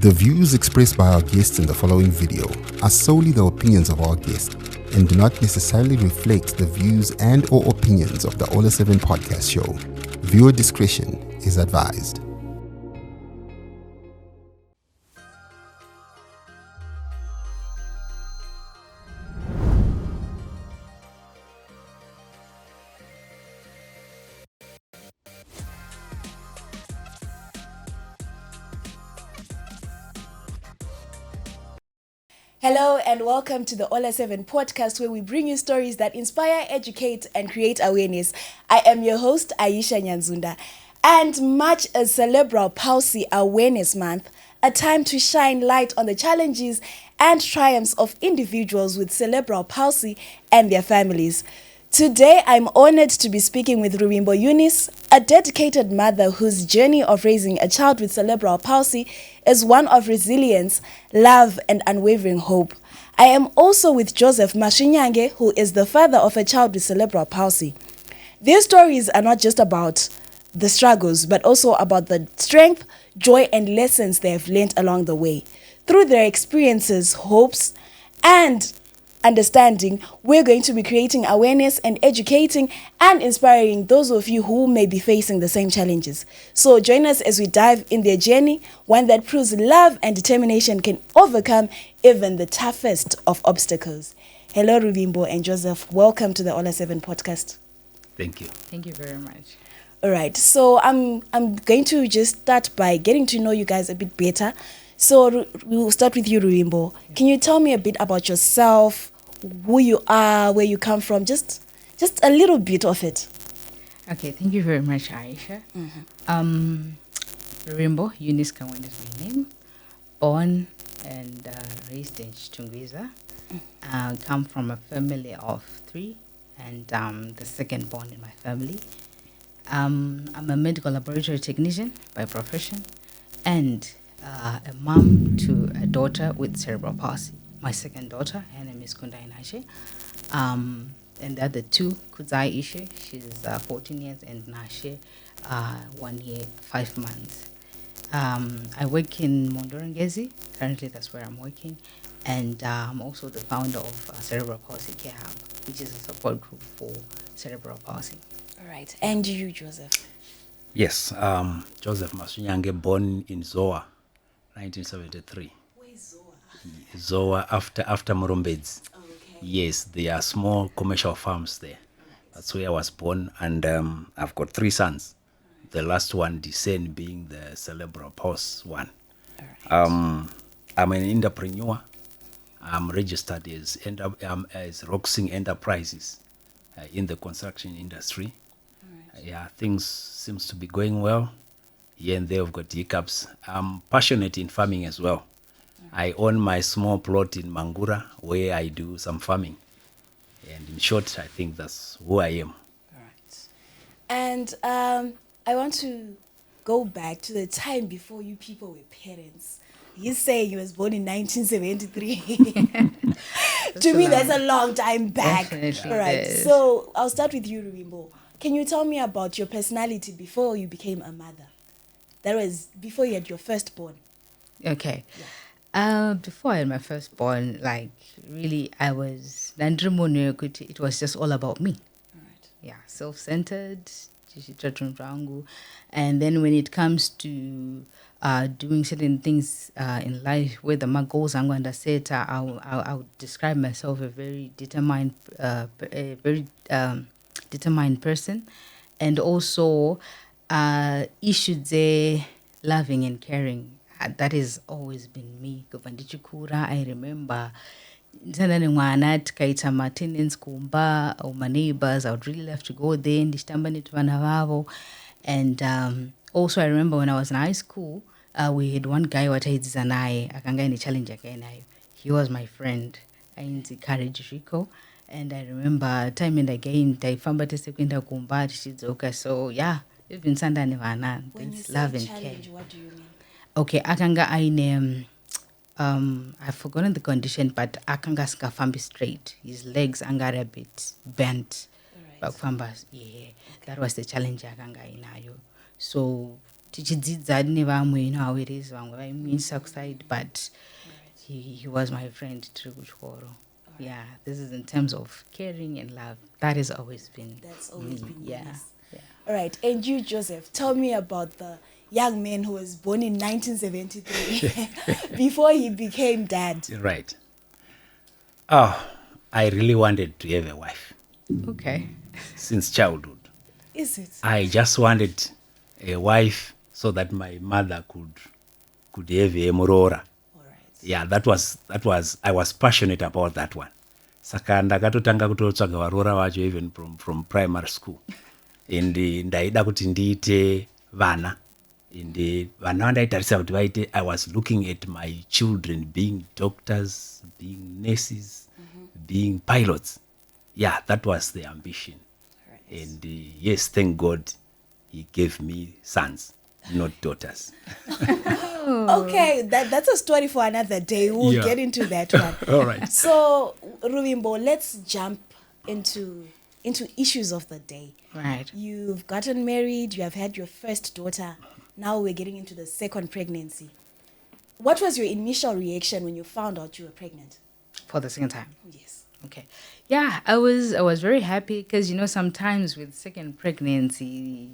The views expressed by our guests in the following video are solely the opinions of our guests and do not necessarily reflect the views and or opinions of the Ola 7 podcast show. Viewer discretion is advised. Hello and welcome to the Ola 7 podcast, where we bring you stories that inspire, educate and create awareness. I am your host, Aisha Nyanzunda. And March is Cerebral Palsy Awareness Month, a time to shine light on the challenges and triumphs of individuals with cerebral palsy and their families. Today, I'm honored to be speaking with Ruwimbo Eunice, a dedicated mother whose journey of raising a child with cerebral palsy is one of resilience, love, and unwavering hope. I am also with Joseph Mashinyange, who is the father of a child with cerebral palsy. Their stories are not just about the struggles, but also about the strength, joy, and lessons they have learned along the way. Through their experiences, hopes, and understanding, we're going to be creating awareness and educating and inspiring those of you who may be facing the same challenges. So join us as we dive in their journey, one that proves love and determination can overcome even the toughest of obstacles. Hello, Ruwimbo and Joseph. Welcome to the Ola 7 podcast. Thank you. Thank you very much. All right. So I'm going to just start by getting to know you guys a bit better. So we'll start with you, Ruwimbo. Can you tell me a bit about yourself, who you are, where you come from, just a little bit of it? Okay, thank you very much, Aisha. Ruwimbo Eunice Kawanda is my name. Born and raised in Chitungwiza. Come from a family of 3, and the second born in my family. I'm a medical laboratory technician by profession, and a mom to a daughter with cerebral palsy. My second daughter, her name is Kunda Inashe. And the other 2, Kuzai Ishe, she's 14 years, and Nashe, 1 year, 5 months. I work in Mondorangezi. Currently, that's where I'm working. And I'm also the founder of Cerebral Palsy Care Hub, which is a support group for cerebral palsy. All right. And you, Joseph? Yes, Joseph Mashinyange, born in Zoa, 1973. Where's Zoa? Zoa after Murumbeds. Oh, okay. Yes, there are small commercial farms there. That's where I was born, and I've got 3 sons. The last one, Disen, being the cerebral palsy one. All right. I'm an entrepreneur. I'm registered as Roxing Enterprises in the construction industry. Yeah, things seems to be going well. Here and there, we've got hiccups. I'm passionate in farming as well. I own my small plot in Mangura where I do some farming. And in short, I think that's who I am. All right. And I want to go back to the time before you people were parents. You say you was born in 1973. To me, that's a long time back. Definitely. All right. So I'll start with you, Ruwimbo. Can you tell me about your personality before you became a mother? That was before you had your firstborn. Okay. Before I had my firstborn, like really, it was just all about me. All right. Yeah, self-centered. And then when it comes to doing certain things in life, where the my goals I'm going to set, I would describe myself a very determined, determined person, and also issues there, loving and caring. That has always been me. I remember tikaita maintenance kumba or my neighbors, I would really love to go there and also I remember when I was in high school, we had one guy wataidziza naye akanga ine challenge yake nayo. He was my friend. I encouraged Rico, and I remember time and again taifamba tese kwenda kumba tichidzoka. So yeah, even sandane vana, When you love say and care. challenge, what do you mean? Okay, akanga aine I've forgotten the condition, but akanga skafambi straight. His legs angara a bit bent. All right. Bakufamba, yeah. That was the challenge akanga inayo. So tichidzidza nevamwe, you know how it is, vamwe vaimisa kuside, but he was my friend tiri kuchikoro. Yeah, this is in terms of caring and love. That has always been me. Yeah. All right, and you, Joseph, tell me about the young man who was born in 1973 before he became dad. Right. Oh, I really wanted to have a wife Okay. since childhood. Is it? I just wanted a wife so that my mother could have a morora. All right. Yeah, that was I was passionate about that one. Saka ndakatotanga kutotsvaga varora vacho even from primary school. And ndaida kuti ndiite vana. And vana vandaitarisira kuti vaite, I was looking at my children being doctors, being nurses, being pilots. Yeah, that was the ambition. Right. And yes, thank God he gave me sons, not daughters. Okay, that's a story for another day. We'll Yeah. get into that one. All right. So, Rubimbo, let's jump into issues of the day. Right. You've gotten married, you have had your first daughter. Now we're getting into the second pregnancy. What was your initial reaction when you found out you were pregnant? For the second time. Yes. Okay. Yeah, I was very happy because, you know, sometimes with second pregnancy,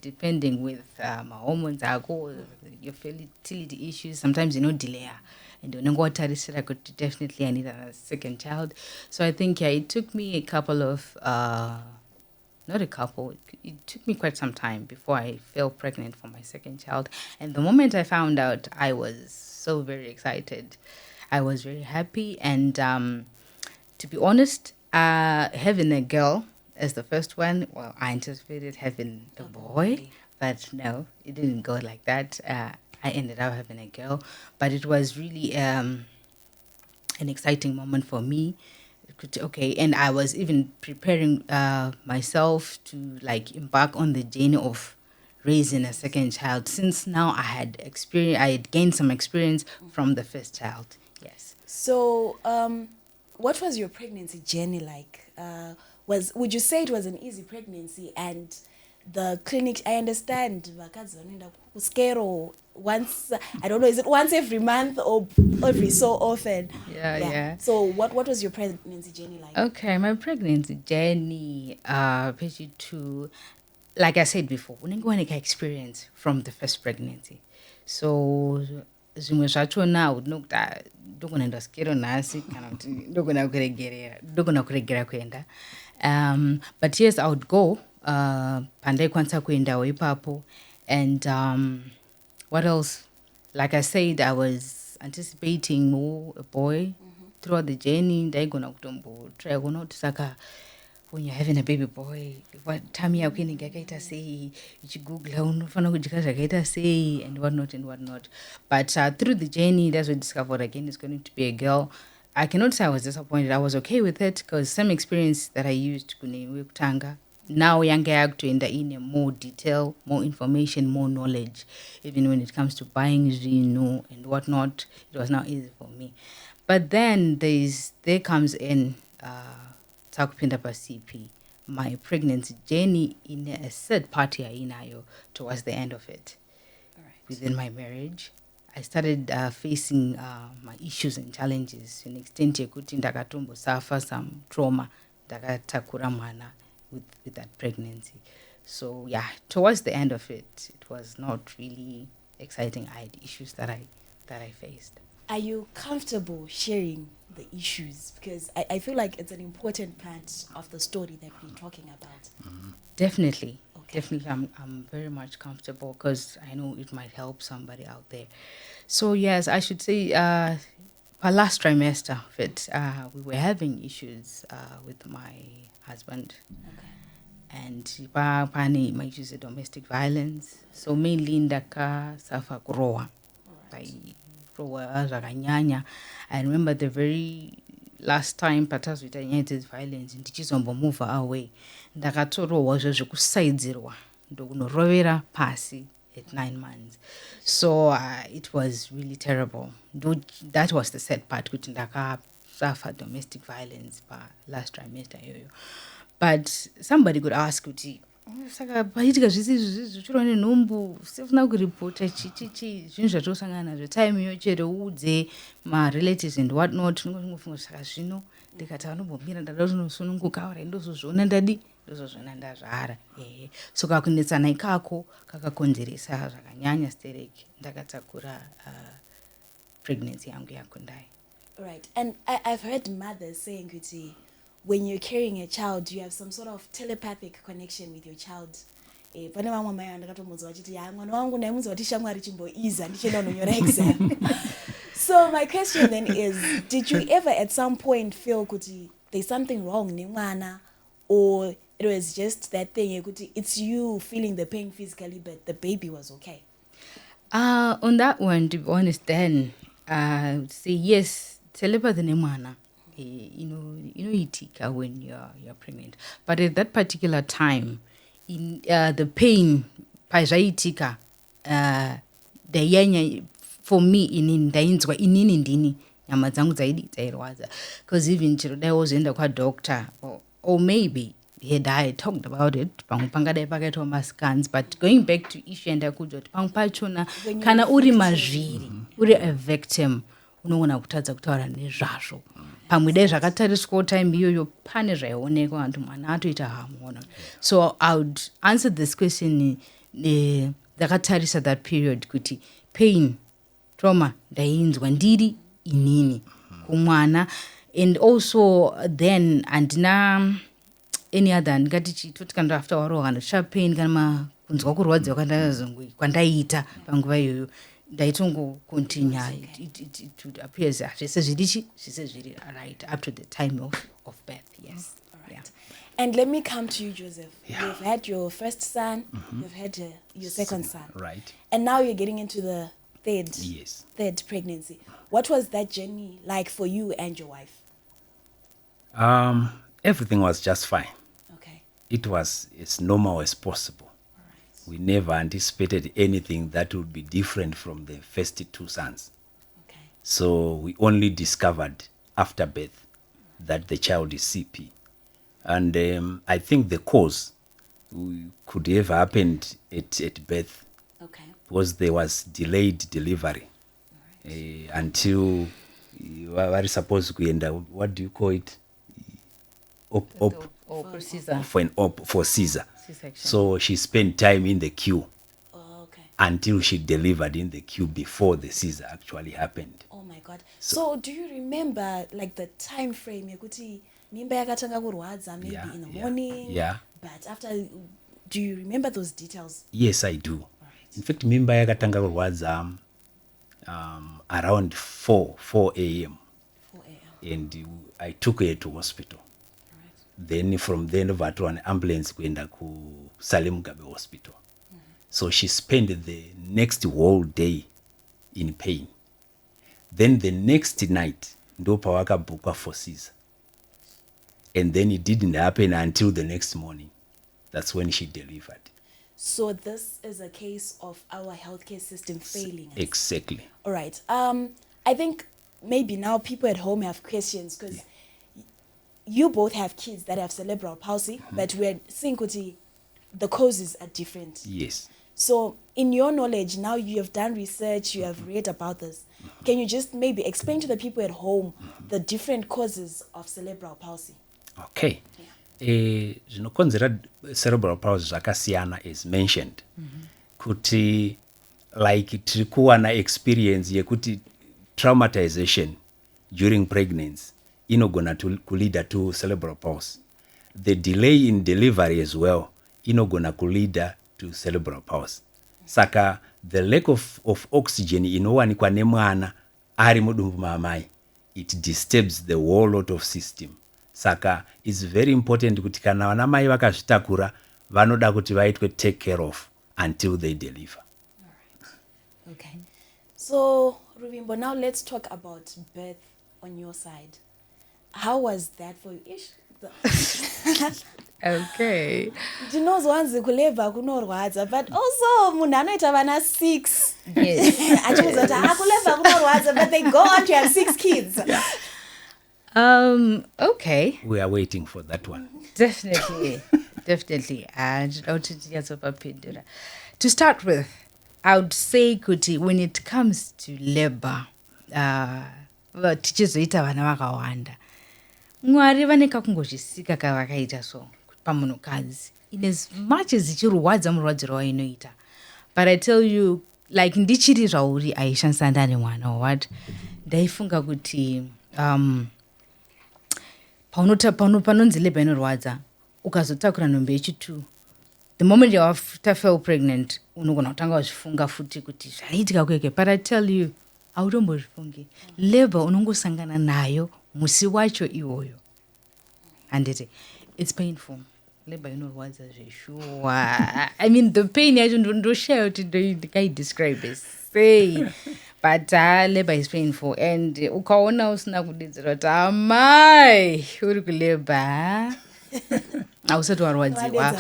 depending with my hormones, your fertility issues, sometimes, you know, delay. And I could definitely I need a second child. So I think, yeah, it took me a couple of, not a couple, it took me quite some time before I fell pregnant for my second child. And the moment I found out, I was so very excited. I was very happy. And to be honest, having a girl as the first one, well, I anticipated having a boy, but no, it didn't go like that. I ended up having a girl, but it was really an exciting moment for me. Okay, and I was even preparing myself to like embark on the journey of raising a second child, since now I had gained some experience from the first child. Yes. So, what was your pregnancy journey like? Would you say it was an easy pregnancy? And the clinic, I understand, once, I don't know, is it once every month or every so often? Yeah. So what was your pregnancy journey like? Okay, my pregnancy journey, page 2, like I said before, unenge experience from the first pregnancy. So zvimwe zvachona unokuti ndokunaenda skero nhasi kana kuti ndogona kuregera kuenda. But yes, I would go pandaikwanisa kuendawo ipapo. And what else? Like I said, I was anticipating more a boy throughout the journey. Ndaigona kutombotry kuona kuti saka when you're having a baby boy, what tummy yako inenge yakaita sei, ichigoogle unofanira kudya zvakaita sei, and whatnot. But through the journey, that's what I discovered again it's going to be a girl. I cannot say I was disappointed. I was okay with it because some experience that I used kune wekutanga, now yange yakutoenda in more detail, more information, more knowledge. Even when it comes to buying zvinhu and whatnot, it was now easy for me. But then there comes in takupinda pa-CP, my pregnancy journey in a third party ainayo towards the end of it. All right. Within my marriage, I started facing my issues and challenges to an extent yekuti ndakatombosafa some trauma ndakatakura mwana with that pregnancy. So yeah, towards the end of it, it was not really exciting. I had issues that I faced. Are you comfortable sharing the issues? Because I feel like it's an important part of the story that we're talking about. Definitely. Okay. Definitely, I'm very much comfortable because I know it might help somebody out there. So yes, I should say, our last trimester of it, we were having issues with my husband. Okay. And pani my issues of domestic violence. So mainly ndaka safa kuroa. By kuroa zvakanyanya. I remember the very last time patazvita nyaya violence ndichizombo away. Ndakatorowa zvekusaidzirwa ndokunorovera pasi at 9 months. So it was really terrible. That was the sad part, kuti ndakasafa domestic violence pa last trimester yoyo. But somebody could ask kuti saka paitika zvisi zvichirwa nenhumbu sifuna kuripota chichichi zvinhu zvatosangana nazvo time iyo chero uudze marelatives and what not unongofunga saka zvino ndikati anombomira ndada kunosununguka aura ndozozviona ndozozviona ndazvara so kakunetsana ikako kakakonzeresa zvakanyanya stereki ndakatakura pregnancy yangu yakundai. Right. And I've heard mothers saying, Kuti, when you're carrying a child, you have some sort of telepathic connection with your child. Pane vamwe mai ndakatomudza vachiti mwana wangu ndaimudza kuti shamwari chimboiza ndichenda kunonyora exam. So my question then is, did you ever at some point feel kuti there's something wrong nemwana, or it was just that thing kuti it's you feeling the pain physically but the baby was okay? On that one, to be honest, then I would say yes, telepathy nemwana. You know itika when you're pregnant, but at that particular time, in the pain pazaitika the for me in ndainzwa inini ndini nyama dzangu dzairwadza, because even chero dai wozoenda kwa doctor or maybe I talked about it pamwe pangadai pakaitwa mascans, but going back to issue ndakudza kuti pamwe pachona kana uri mazviri uri a victim unoona kutadza kutaura nezvazvo. Pamwe dai zvakatariswawo time iyoyo pane zvaionekwa vantu mwana atoita hamona. So I would answer this question ndakatarisa that period kuti pain trauma ndainzwa ndiri inini kumwana, and also then andina any other ndingati chitoti kana after waro kana pain kana kunzwa kurwadza kwandaita panguva iyoyo ndaitongo continue it would appear zvese zviri right up to the time of birth. Yes. All right. And let me come to you, Joseph. You've had your first son, you've had your second son, right, and now you're getting into the third pregnancy. What was that journey like for you and your wife? Everything was just fine. Okay. It was as normal as possible. We never anticipated anything that would be different from the first two sons. Okay. So we only discovered after birth that the child is CP. And I think the cause could have happened at birth. Okay. Because there was delayed delivery. Right. Until you were supposed to end up, what do you call it? For Caesar. C-section. So she spent time in the queue until she delivered in the queue before the Caesar actually happened. Oh my God. So do you remember like the time frame? Mimba yakatanga kurwadza maybe in the morning? Yeah. But after, do you remember those details? Yes, I do. Right. In fact, mimba yakatanga kurwadza around 4 a.m. 4 a.m. And I took her to hospital. Then from then over to an ambulance kuenda ku Salem Gabe Hospital. So she spent the next whole day in pain. Then the next night, ndo pawaka buka for Caesar. And then it didn't happen until the next morning. That's when she delivered. So this is a case of our healthcare system failing us. Exactly. All right. I think maybe now people at home have questions because you both have kids that have cerebral palsy, but we're seeing the causes are different. Yes. So in your knowledge, now you have done research, you have read about this. Can you just maybe explain to the people at home the different causes of cerebral palsy? Okay. Zvinokonzera cerebral palsy zvakasiyana as mentioned. Kuti like tiri kuwana experience yekuti traumatization during pregnancy inogona kulida to cerebral palsy. The delay in delivery as well inogona kulida to cerebral palsy. Saka the lack of oxygen inowanikwa nemwana ari mudumbu mamai, it disturbs the whole lot of system. Saka it's very important kuti kana vana mai vakazvitakura vanoda kuti vaitwe take care of until they deliver. All right. Okay. So Ruvimbo, now let's talk about birth on your side. How was that for you? Okay. Ndinozwanzi kuleva kunorwadza, but also munhu anoita vana 6. Yes. Achiuza kuti kuleva kunorwadza, but they go on to have 6 kids. Yeah. Okay. We are waiting for that one. Definitely. Definitely. To start with, I would say kuti when it comes to labor, tichizoita vana vakawanda. Mwari vane kakungozvisika kavakaita so pamunhukadzi. In as much as ichirwadza murwadziro wainoita. But I tell you, like ndichiri zvauri aishandisa ndane mwana or what, ndaifunga kuti panonzi labor inorwadza ukazotakura nhombe yechi2 the moment you fell pregnant unogona kutanga wazvifunga futi kuti zvaiitika kweke. But I tell you, hautombozvifungi. Labor unongosangana nayo musi wacho iwoyo. Handiti, it's painful. Labor inorwadza zveshuwa. I mean, the pain yacho ndoshare kuti ndikaidescribe say. But labor is painful. And ukaona usina kudedzera kuti amai uri kulabor ausati warwadziwa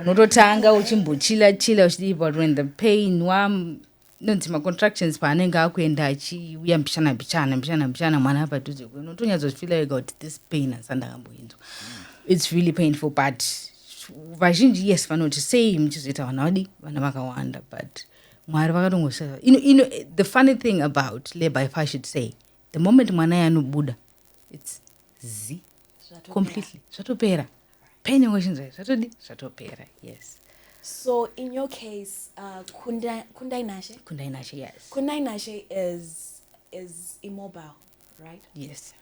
unototanga uchimbochila uchidii. But when the pain nonzi macontractions paanenge akuenda achiuya mbishana mwana padhuze unotonyadzozvifila wega kuti this pain handisamboinzwa. It's really painful. But vazhinji yes vanoti sei muchizoita vana vakawanda. But mwari vakatongoseva. The funny thing about labor, if I should say, the moment mwana yanobuda, it's completely zvatopera. Pain yangoshindwa zvatopera. Yes. So in your case, Kundai Nashe, Yes. Kundai Nashe is immobile, right? Yes.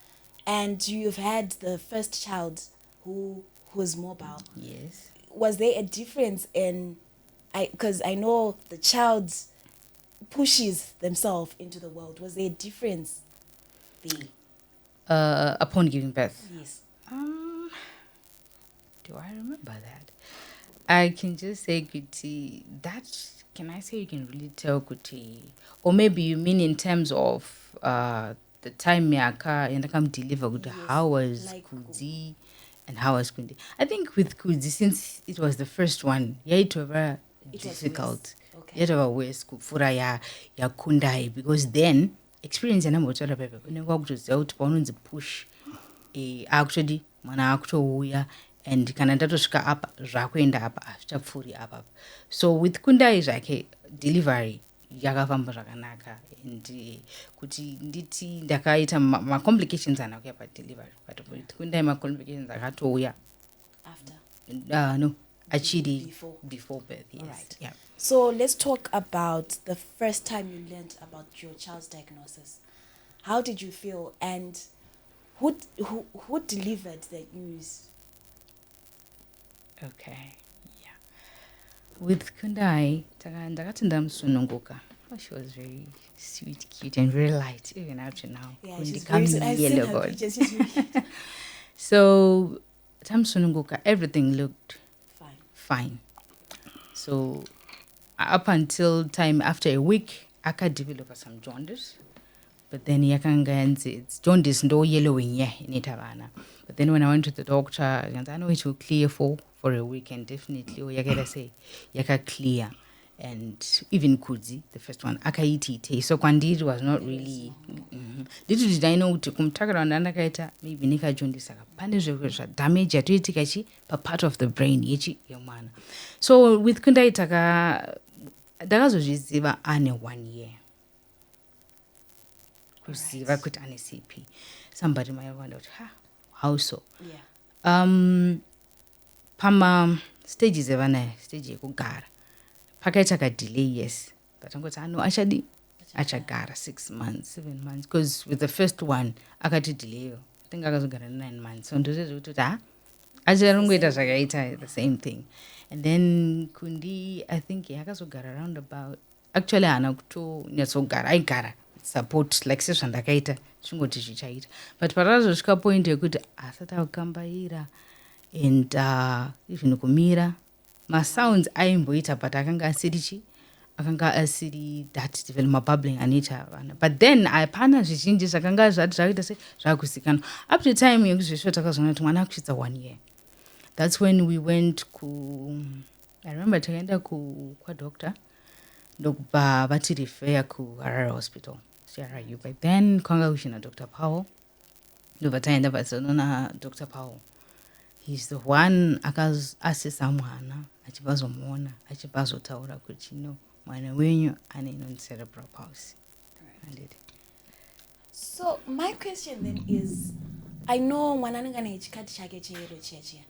And you've had the first child who was mobile. Yes. Was there a difference in, because I know the child pushes themselves into the world. Was there a difference there? Upon giving birth? Yes. Do I remember that? I can just say kuti that, can I say you can really tell kuti, or maybe you mean in terms of the time yaka and deliver kuti how was like Kudzi and how was Kundi. I think with Kudzi, since it was the first one, it was very difficult. It was worse kufura ya Kundai, because then experience yanambotora pepe unenge kutoziva kuti paunonzi push actually mwana akutouya and kana ndatosvika apa zvakuenda apa hazvichapfuuri apa. So with Kundai zvake delivery yakafamba zvakanaka, and kuti nditi ndakaita macomplications anakuya padelivery, but with Kundai macomplications akatouya after. No, actually before birth. Yes. Right. Yeah. So let's talk about the first time you learned about your child's diagnosis. How did you feel, and who delivered the news? Okay, yeah. With Kundai, ndakati ndamusununguka. She was very sweet, cute, and very light, even up to now. Yeah, she's very sweet. I've seen her pictures. So, tamusununguka, everything looked fine. So, up until time after a week, I could develop some jaundice. But then it's jaundice, no yellowing, in Itavana. But then when I went to the doctor, I know it will clear for a week, and definitely, or yakada say, yaka clear. And even Kudzi, the first one, akaitite. So Kwandi was not really. Little did I know to come tag around andakaita, maybe nika jaundice, damage atoitikachi, but part of the brain, yechi yomana. So with Kundai taka, dagazo jiziva ane 1 year. Kuziva kut ane CP. Somebody might wonder, how so? Yeah. Pama stages evana stage kugara. Pakaita ka delay, yes. But I'm going to know achagara 6 months, 7 months. Because with the first one, akati delay. I think I was going 9 months. So the same thing. And then Kundi, I think yakazogara around about, actually anakuto nyasogara aigara support like session ndakaita chingoti zvichaita. But parazosvika point yekuti asati akukambaira and even kumira sounds aimboita, but akanga asiri that develop bubbling anita. But then apana zvizhinji zvakanga zvaita se zvakusikana up to time yekuzvisho takazona kuti mwana akusvitsa 1 year. That's when we went I remember takaenda kwa doctor ndokubva vati refer ku Harare hospital CRU. But then kwanga kushina Dr. Powell ndobva taenda pazonona Dr. Powell. he's the one asisa mwana achibazomuona achibazotaura kuti no mwana wenyu ane cerebral palsy. Right. So my question then is, I know mwana anenge ane chikati chake cheyero chiya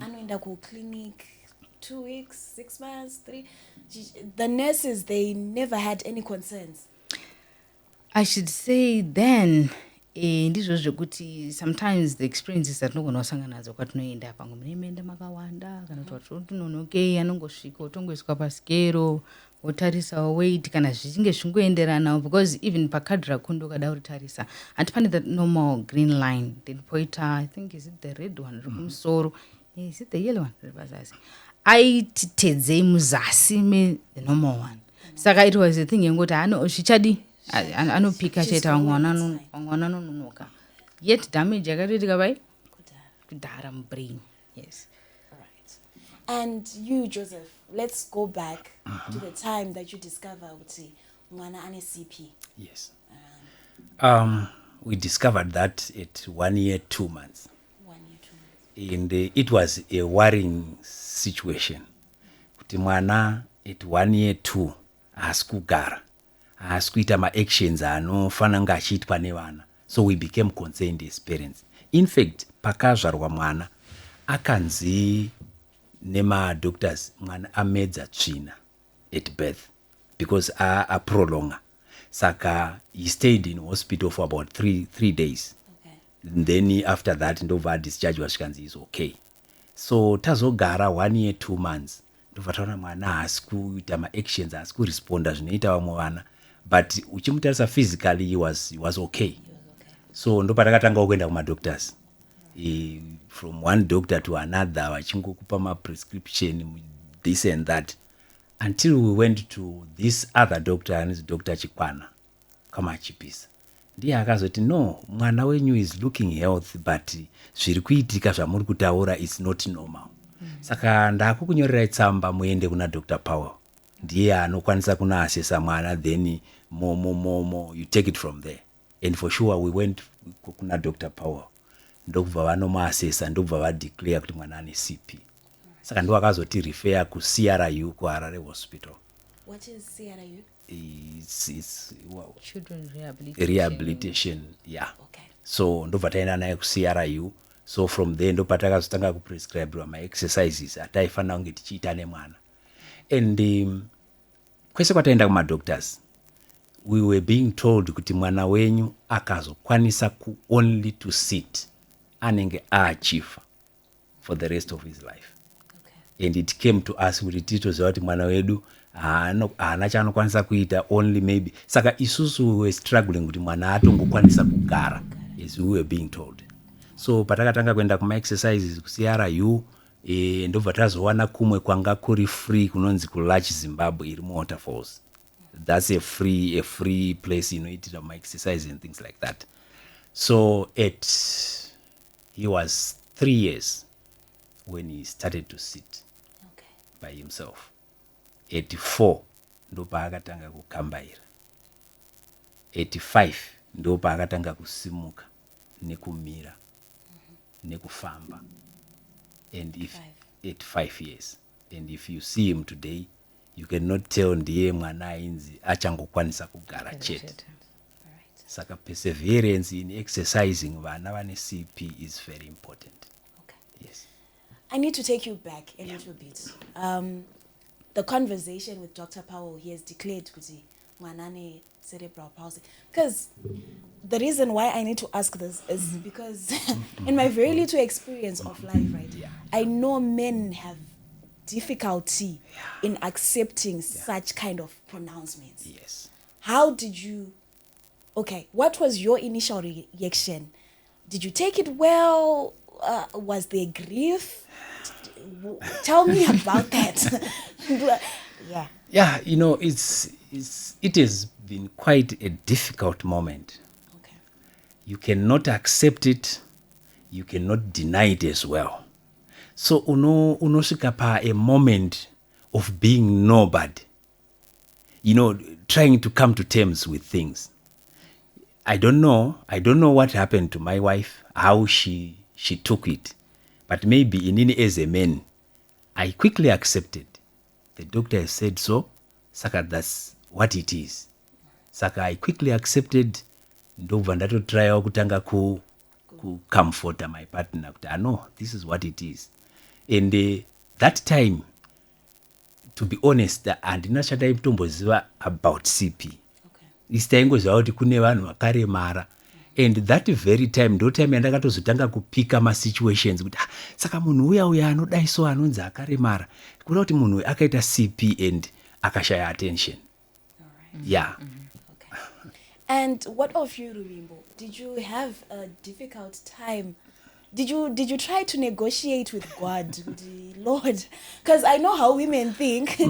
anoenda ku clinic 2 weeks, 6 months, 3. The nurses, they never had any concerns. I should say then ndizvo zvekuti sometimes the experiences atinogona kusangana nadzo kwatinoenda pangu munemeenda makawanda kana kuti watinonokei anongosvika otongoiswa pasikero wotarisawo weight kana zvichinge zvingoenderanawo, because even pakadhi rakundo kada kuritarisa hati pane that normal green line then poita I think is it the red one riri kumusoro, is it the yellow one riri pazasi, aiti tedzei muzasi the normal one. Saka it was a thing yengoti zvichadi anopika chaita vamwe vanononoka, yet damage yakatoitika pai kudhara mubrain. Yes. Right. And you, Joseph, let's go back to the time that you discover kuti mwana ane CP. Yes. We discovered that at 1 year 2 months. 1 year 2 months. And it was a worrying situation. Kuti mwana at 1 year 2 haasi kugara, haasi kuita ma-actions anofana kunge achiitwa nevana. So we became concerned as parents. In fact, pakazvarwa mwana akanzi nema-doctors mwana amedza tsvina at birth because aprolonga. Saka he stayed in hospital for about three days. Okay. And then after that ndobva discharge wasvikanzi is okay. So tazogara 1 year 2 months ndobva taona mwana haasi kuita ma-actions, haasi kuresponda zvinoita vamwe vana, but uchimutarisa physically he was okay. So ndopatakatanga kuenda kumadoctors, from one doctor to another vachingokupa ma-prescription this and that, until we went to this other doctor, and Dr. Chikwana kama Chipisa. Ndiye akazoti no, mwana wenyu is looking healthy, but zviri kuitika zvamuri kutaura is not normal. Saka ndakukunyorera tsamba muende kuna Dr. Powell. Ndiye anokwanisa kunaasesa mwana, then more you take it from there. And for sure we went kuna Dr. Powell. Ndokubva vanomaasesa, ndokubva vadeclare kuti mwana ane CP. Saka ndo akazoti refer ku CRU ku Harare Hospital. What is CRU? It's Children rehabilitation. Yeah. Okay. So ndobva taenda naye ku CRU. So from there ndo patakazotanga kuprescribe ma-exercises ataifanira kunge tichiita nemwana. And kwese kwataenda kumadoctors, we were being told kuti mwana wenyu akazokwanisa only to sit anenge aachifa for the rest of his life. Okay. And it came to us kuti titoziva kuti mwana wedu haana chaanokwanisa kuita, only maybe. Saka isusu we were struggling kuti mwana atongokwanisa kugara as we were being told. So patakatanga kuenda kuma-exercises ku CRU, ndobva tazowana kumwe kwanga kuri free kunonzi ku Lach Zimbabwe iri muWaterfalls. That's a free place inoitira ma-exercise and things like that. So he was 3 years when he started to sit by himself. At 4 ndo paakatanga kukambaira. At 5 ndo paakatanga kusimuka nekumira nekufamba. And if at 5 years, and if you see him today, you cannot tell ndiye mwana ainzi achangokwanisa kugara chete. Saka perseverance in exercising vana vane CP is very important. Okay. Yes. I need to take you back a little bit. The conversation with Dr. Powell, he has declared kuti mwana ane cerebral palsy. Because the reason why I need to ask this is because in my very little experience of life, right, I know men have difficulty in accepting such kind of pronouncements. Yes. How did you, what was your initial reaction? Did you take it well? Was there grief? Tell me about that. Yeah. Yeah, you know, it has been quite a difficult moment. Okay. You cannot accept it, you cannot deny it as well. So unosvika pa a moment of being nobody, you know, trying to come to terms with things. I don't know what happened to my wife, how she took it, But maybe inini as a man, I quickly accepted. The doctor has said so, saka that's what it is. Saka I quickly accepted, ndobva ndatotryawo kutanga ku comforta my partner kuti no, this is what it is. And that time, to be honest, handina chataimboziva about CP. Taingoziva kuti kune vanhu vakaremara. And that very time ndo time yandakatozotanga kupika masituations kuti saka munhu uya anodai so anonzi akaremara kuda kuti munhu akaita CP and akashaya attention. Yeah. Okay. And what of you, Rubimbo? Did you have a difficult time? Did you try to negotiate with God, the Lord? Because I know how women think.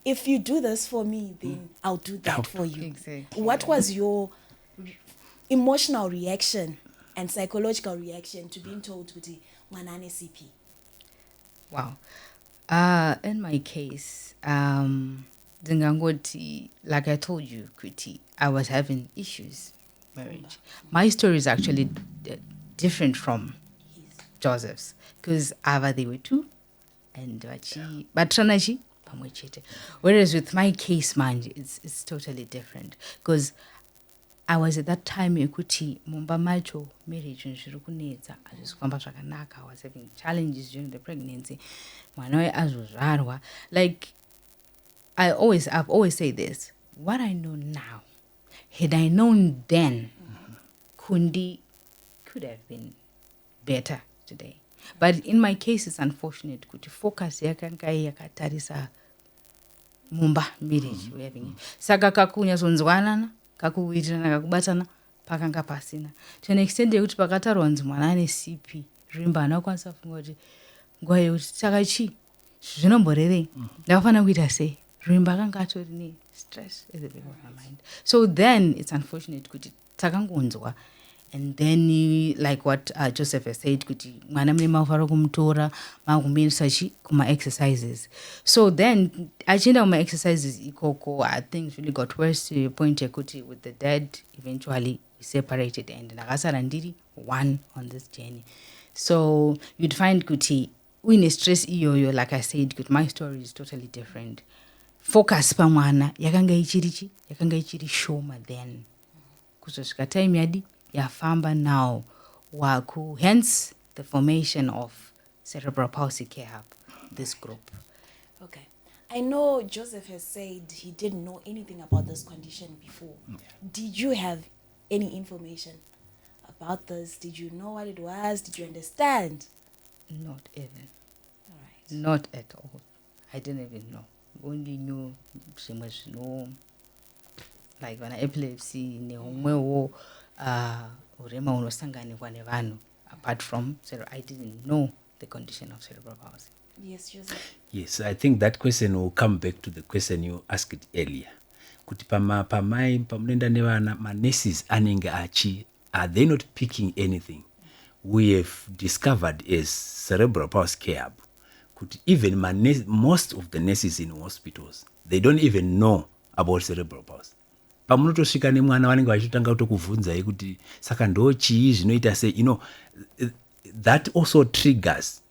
If you do this for me, then I'll do that for you. Exactly. What was your emotional reaction and psychological reaction to being told to Manane CP? Wow. In my case, like I told you, Kuti, I was having issues marriage. My story is actually different from Joseph's because they were two and but whereas with my case, man, it's totally different because I was at that time Kuti mumba macho marriage nshirikunetsa azvikwamba zvakanaka. I was having challenges during the pregnancy. Mwana azozvarwa. Like I've always said this. What I know now, had I known then, Kundi could have been better today. But in my case, it's unfortunate. Kuti focus yakankai yakatarisa mumba marriage we're having. Saka kakunya sonzwanana, kakuwitirana, kakubatana, pakanga pasina. To an extent yekuti pakatarwa nzi mwana ane CP, rimba anokwanisa funga kuti nguva yekuti chakachi zvinomborerei ndakafana kuita sei. Rimba kanga atori ne stress at the back of my mind. So then it's unfortunate kuti takangonzwa. And then like what Joseph has said, kuti mwana mune mafaro kumutora makumbinisa kuma exercises. So then achienda kuma exercises ikoko, things really got worse to the point kuti with the dad eventually we separated and nakasara ndiri one on this journey. So you'd find kuti uine stress iyoyo, like I said, kuti my story is totally different. Focus pa mwana yakanga ichiri shoma then kusvika time yadi yafamba now waku, hence the formation of Cerebral Palsy Care Hub, this group. Okay. I know Joseph has said he didn't know anything about this condition before. Yeah. Did you have any information about this? Did you know what it was? Did you understand? Not even. All right. Not at all. I didn't even know. Only knew so much, like when epilepsy, apart from I didn't know the condition of cerebral palsy. Yes, Joseph. Yes, I think that question will come back to the question you asked earlier. Kuti pamunenda nevana nurses anenge achi, are they not picking anything? We have discovered as Cerebral Palsy Care Hub, even most of the nurses in hospitals, they don't even know about cerebral palsy. Pamunotosvika nemwana vanenge vachitanga kutokubvunzai kuti saka ndo chii zvinoita sei, that also triggers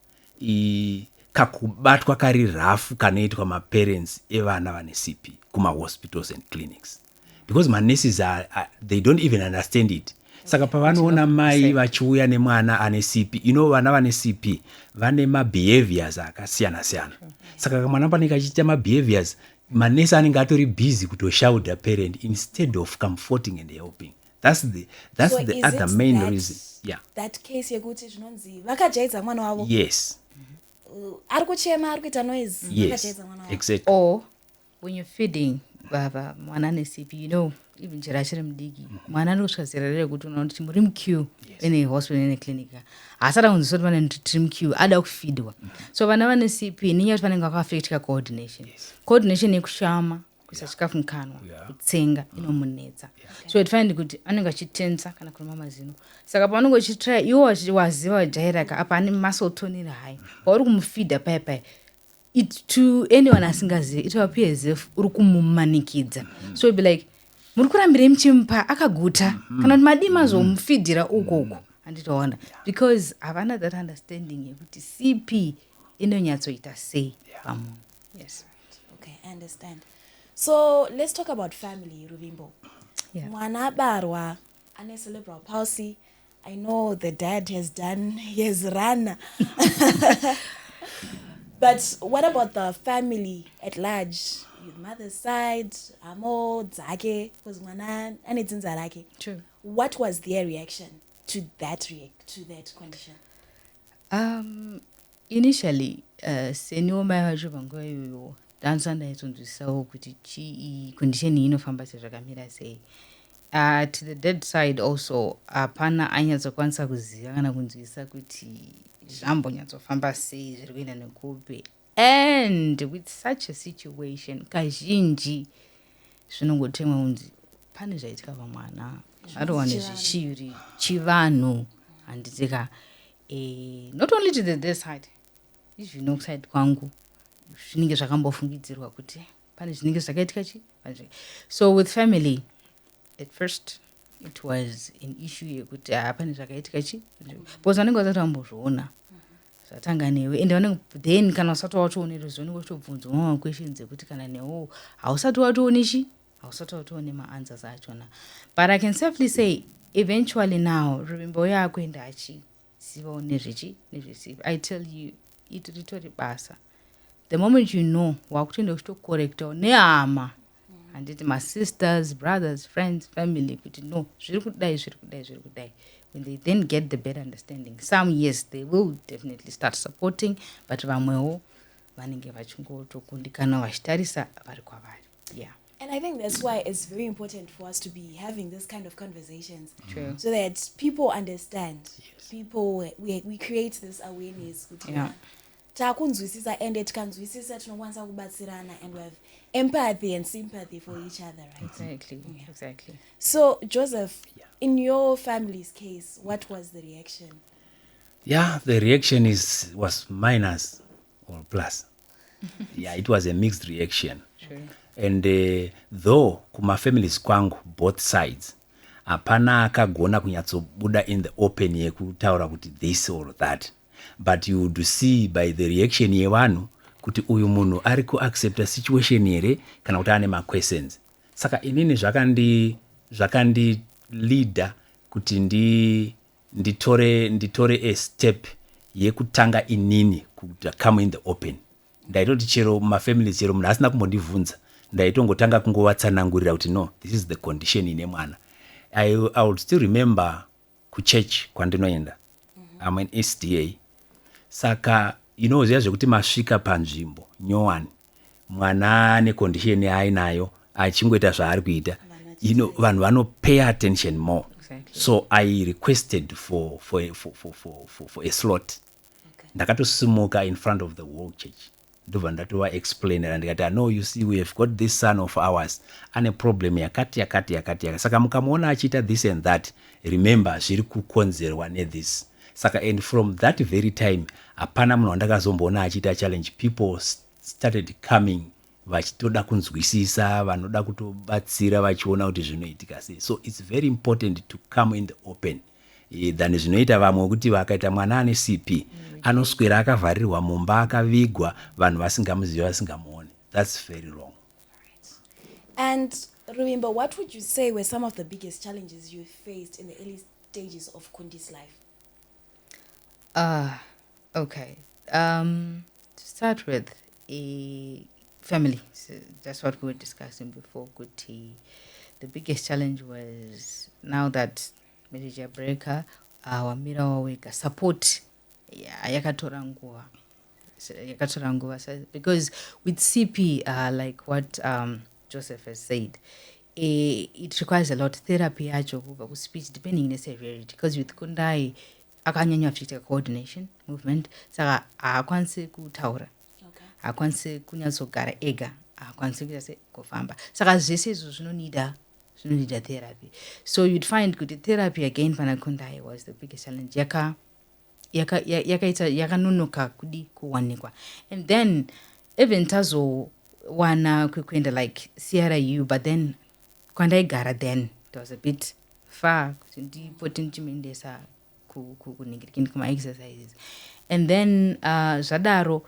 kakubatwa kari rafu kanoitwa maparents evana vane CP kuma hospitals and clinics, because nurses they don't even understand it. Saka pavanoona mai vachiuya nemwana ane CP, vana vane CP vane mabehaviors akasiyana siyana. Saka mwana panenge achiita mabehaviors, manesi anenge atori busy kutoshauda parent instead of comforting and helping. That's the other main reason. Yeah. That case yekuti zvinonzi vakajaidza mwana wavo. Yes. Ari kuchema, ari kuita noise. Yes. Exactly. Or when you're feeding mwana ane CP, even chera chiri mudiki mwana anosvika zera rere kuti unaona kuti muri muqueue ine hospital ine clinic asada kunzisoti vane tiri muqueue ada kufeedwa. So vana vane CP ninge kuti vanenge vakaafectika coordination yekushama kuisa chikafu mukanwa kutsenga inomunetsa. So it find kuti anenge achitensa kana kuruma mazino. Saka pavanenge vachitry iwo waziva wajairaka apa ane muscle tone iri high pauri kumufeeda paya it to anyone asingazivi it will appear as if uri kumumanikidza. So it'll be like muri kurambire muchimupa akaguta kana kuti madima zomufidhira ukoko handitoona because havana that understanding yekuti CP inonyatsoita sei pamunhu. Yes. Okay, I understand. So let's talk about family, Ruvimbo. Yeah. Mwana barwa ane cerebral palsy. I know the dad has run. But what about the family at large? Your mother's side, amo, dzake, because mwana ane dzinza lake. True. What was their reaction to that condition? Initially, senior mai vacho panguva iyoyo danza ndaitsonzwisawo kuti chii condition iyi inofamba sezvakamira sei. To the dead side also hapana ainyatsokwanisa kuziva kana kunzwisa kuti zvambonyatsofamba sei zviri kuenda nekupi. And with such a situation kazhinji zvinongotemwa kunzi pane zvaitika pamwana arowane zvishiri chivanhu handitika not only to the dead side izvino kuside kwangu zvinenge zvakambofungidzirwa kuti pane zvinenge zvakaitika chi. So with family at first it was an issue yekuti pane zvakaitika chi because vanenge vasati vambozviona zvatanga newe ende vanenge then kana usati watoone ruzivo unenge uchitobvunzwa mamwe questions ekuti kana newo hausati watoone chi hausati watoone maanswers achona. But I can safely say eventually now Ruvimbo yakuenda achizivawo nezvechi nezvesivi. I tell you it ritori basa. The moment you know wakutoenda uchitocorrectawo nehama handiti my sisters, brothers, friends, family kuti no zviri kudai. When they then get the better understanding, some yes they will definitely start supporting, but vamwewo vanenge vachingotokundikana vachitarisa vari kwavari. Yeah. And I think that's why it's very important for us to be having this kind of conversations. True. So that people understand. Yes. People, we create this awareness. Yeah. Takunzwisisa and tikanzwisisa tinokwanisa kubatsirana and we have empathy and sympathy for each other, right? Exactly. Yeah. Exactly. So Joseph, in your family's case, what was the reaction? Yeah, the reaction was minus or plus. Yeah, it was a mixed reaction. Sure. And though kuma families kwangu both sides hapana akagona kunyatsobuda in the open yekutaura kuti this or that, but you would see by the reaction yevanhu kuti uyu munhu ari kuaccepta situation here kana kuti ane ma-questions. Saka inini zvakandi leader kuti nditore a step yekutanga inini kuti come in the open. Ndaitoti chero mumafamilies chero munhu asina kumbondibvunza ndaitongotanga kungovatsanangurira kuti no, this is the condition ine mwana. I would still remember kuchurch kwandinoenda. I'm an SDA. Saka ziya zvekuti masvika panzvimbo nyowani mwana ane condition yainayo achingoita zvaari kuita, vanhu vano pay attention more. Exactly. So I requested for a slot. Okay. Ndakatosimuka in front of the whole church. Ndobva ndatova explainera ndikati no, you see we have got this son of ours ane problem yakati. Saka mukamuona achiita this and that, remember zviri kukonzerwa this. Saka and from that very time hapana munhu wandakazomboona achiita challenge. People started coming vachitoda kunzwisisa, vanoda kutobatsira vachiona kuti zvinoitika sei. So it's very important to come in the open than zvinoita vamwe kuti vakaita mwana ane CP anoswera akavharirwa mumba akavigwa vanhu vasingamuzivi vasingamuoni. That's very wrong. And Ruvimbo, what would you say were some of the biggest challenges you faced in the early stages of Kundi's life? Okay. To start with, family. So that's what we were discussing before. The biggest challenge was now that marriage breaker, our mirror weka support. Yakatora nguva. Because with CP, like what Joseph has said, it requires a lot of therapy yacho kubva speech depending on the severity. Because with Kundai akanyanya kuita coordination movement, saka haakwanisi kutaura, haakwanisi kunyatsogara ega, haakwanisi kuita sekufamba. Saka zvese izvo zvinonida therapy. So you'd find kuti therapy again pana Kundai was the biggest challenge. Yakanonoka kudi kuwanikwa. And then even tazo wana kuenda like CRIU, but then Kundai gara then it was a bit far kuti ndipo tinchimendesa kuningirikini kuma-exercises. And then zvadaro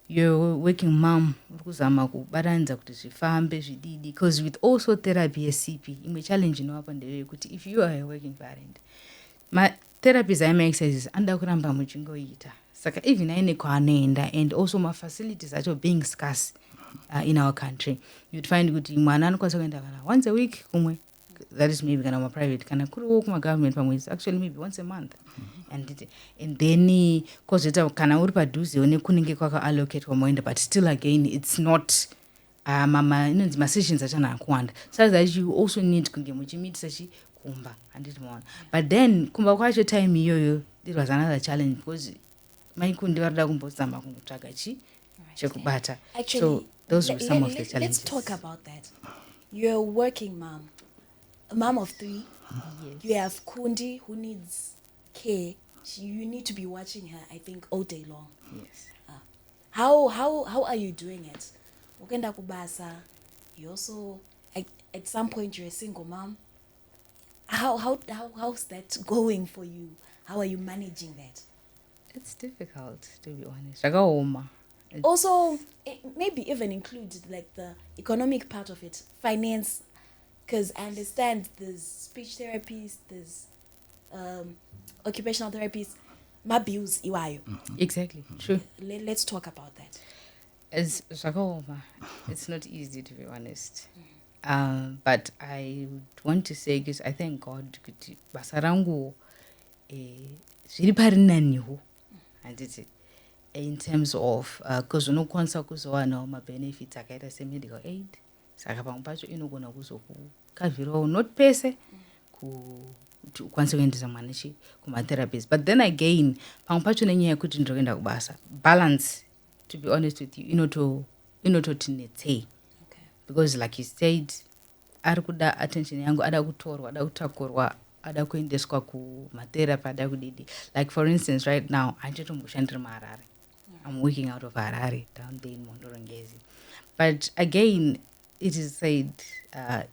you're working mom uri kuzama kubatanidza kuti zvifambe zvididi, because with also therapy yeCP imwe challenge inowapo ndeyekuti if you are a working parent, matherapies aima-exercises anoda kuramba muchingoita, saka even aine kwaanoenda, and also mafacilities acho being scarce in our country, you'd find kuti mwana anokwanisa kuenda kana once a week kumwe, that is maybe kana private, kana kuriwo kumagovernment pamwe it's actually maybe once a month. And then kozita kana uri padhuzewo nekunenge kwaka-allocatwa moenda, but still again it's not inonzi ma-sessions achana akuwanda, so that you also need kunge muchimitisa chikumba, handiti maona. But then kumba kwacho time iyoyo it was another challenge, because maikundi varida kumbozama kungotsvaga chekubata. Actually, so those were some of the challenges. Let's talk about that. You're a working mom, a mom of 3. Yes. You have Kundi who needs care. You need to be watching her, I think, all day long. Yes. How are you doing it? Ukenda kubasa. You also at some point you're a single mom. How's that going for you? How are you managing that? It's difficult, to be honest. Zvakaoma. Also, maybe even include like the economic part of it, finance, because I understand there's speech therapists, there's occupational therapists, my bills iwayo. Exactly, true. Let's talk about that. It's zvakaoma. It's not easy, to be honest. But I would want to say, because I thank God kuti basa rangu zviri parinaniwo, handiti, in terms of because unokwanisa kuzowanawo ma-benefits akaita se-medical aid, saka pamwe pacho inogona kuzokukavhirawo not pese kuti ukwanise kuendesa mwana kuma-therapies. But then again pamwe pacho nenyaya yekuti ndinoenda kubasa, balance, to be honest with you, inototi netsei. Because like you said, ari kuda attention yangu, ada kutorwa, ada kutakurwa, ada kuendeswa kumatherapy, ada kudidi. Like for instance, right now anditomboshandira muHarare. I'm working out of Harare, down there in Mondorongezi. But again, it is said,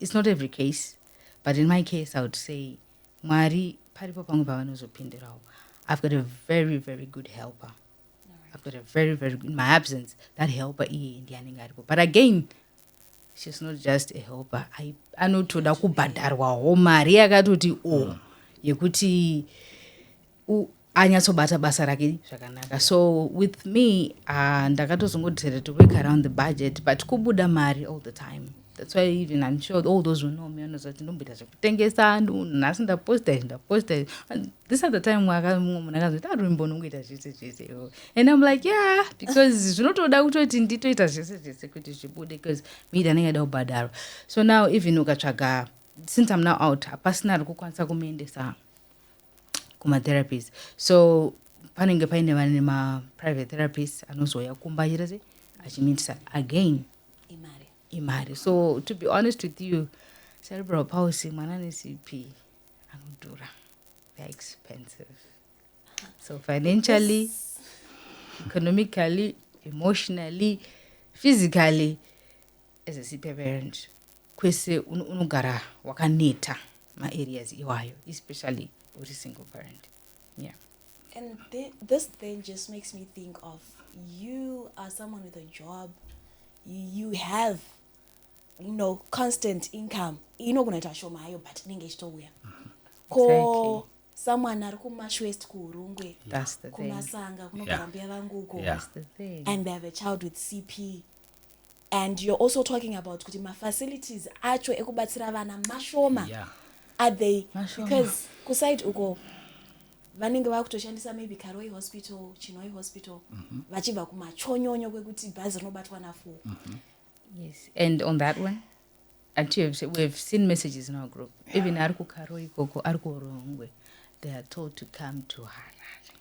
it's not every case, but in my case, I would say, Mwari paripo pangu pavanozopindirawo. I've got a very, very good helper. I've got a very, very good, in my absence, that helper iye ndianenge aripo. But again, she's not just a helper. Anotoda kubhadharwawo mari yakatoti yekuti anyatsobata basa rake zvakanaka. So with me, ndakatozongodecided to work around the budget, but kubuda mari all the time. That's why even I'm sure all those who know me vanozoti ndomboita zvekutengesa, nhasi ndaposta. This at the time munhu akazoti arimbo nongoita zvese. And I'm like, yeah, because zvinotoda kutoti nditoita zvese kuti zvibude, because me ndanenge da kubhadharwa. So now even ukatsvaga, since I'm now out, hapasina ari kukwanisa kumuendesa kuma-therapies. So panenge paine vane ma-private therapists anozouya kumba chirese achimitisa again imari. So to be honest with you, cerebral palsy, mwana ne-CP anodhura. They're expensive. So financially, economically, emotionally, physically, as a CP parent, kwese unogara wakaneta ma-areas iwayo, especially with a single parent. Yeah. And this thing just makes me think of, you are someone with a job, you have, constant income. Inokunaita shoma hayo, but inenge ichitouya. Ko someone ari kuMashwest kuHurungwe, That's the thing. kuMasanga, kunogara mbuya vangu uko. That's the thing. And they have a child with CP. And you're also talking about kuti ma-facilities acho ekubatsira vana mashoma. Yeah. Are they? Mashoma. Because kuside uko vanenge vakutoshandisa maybe Karoi hospital, Chinoi hospital, vachibva kumachonyonyo kwekuti bhazi rinobatwa nafu. Yes. And on that one, until we've seen messages in our group, even ari kuKaroi koko, ari kuHurungwe, they are told to come to Harare.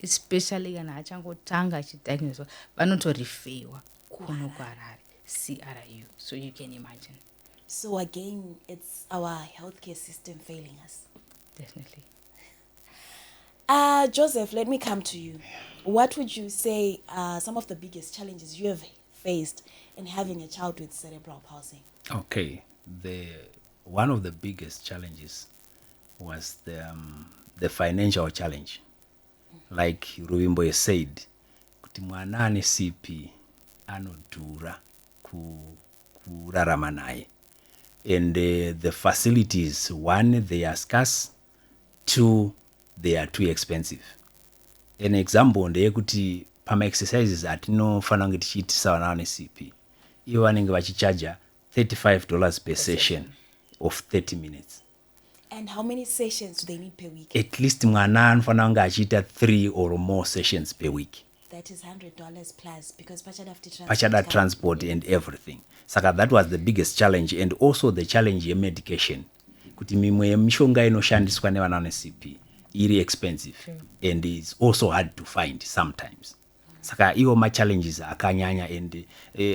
Especially kana achangotanga achidiagnoswa, vanotorifeiwa kuno kuHarare, CRU. So you can imagine. So again, it's our healthcare system failing us. Definitely. Joseph, let me come to you. What would you say are some of the biggest challenges you have faced in having a child with cerebral palsy? Okay, one of the biggest challenges was the financial challenge. Like Ruvimbo has said, kuti mwana ane CP anodhura kurarama naye. And the facilities, one, they are scarce, two, they are too expensive. An example ndeyekuti pama exercises atinofanira kunge tichiitisa vana vane CP, ivo vanenge vachichaja $35 per session of 30 minutes. And how many sessions do they need per week? At least mwana anofanira kunge achiita 3 or more sessions per week. That is $100 plus, because pachada transport and everything. Saka that was the biggest challenge, and also the challenge ye medication. Kuti mimwe yemishonga inoshandiswa nevana vane CP iri expensive. And it's also hard to find sometimes. Saka iwo ma challenges akanyanya, and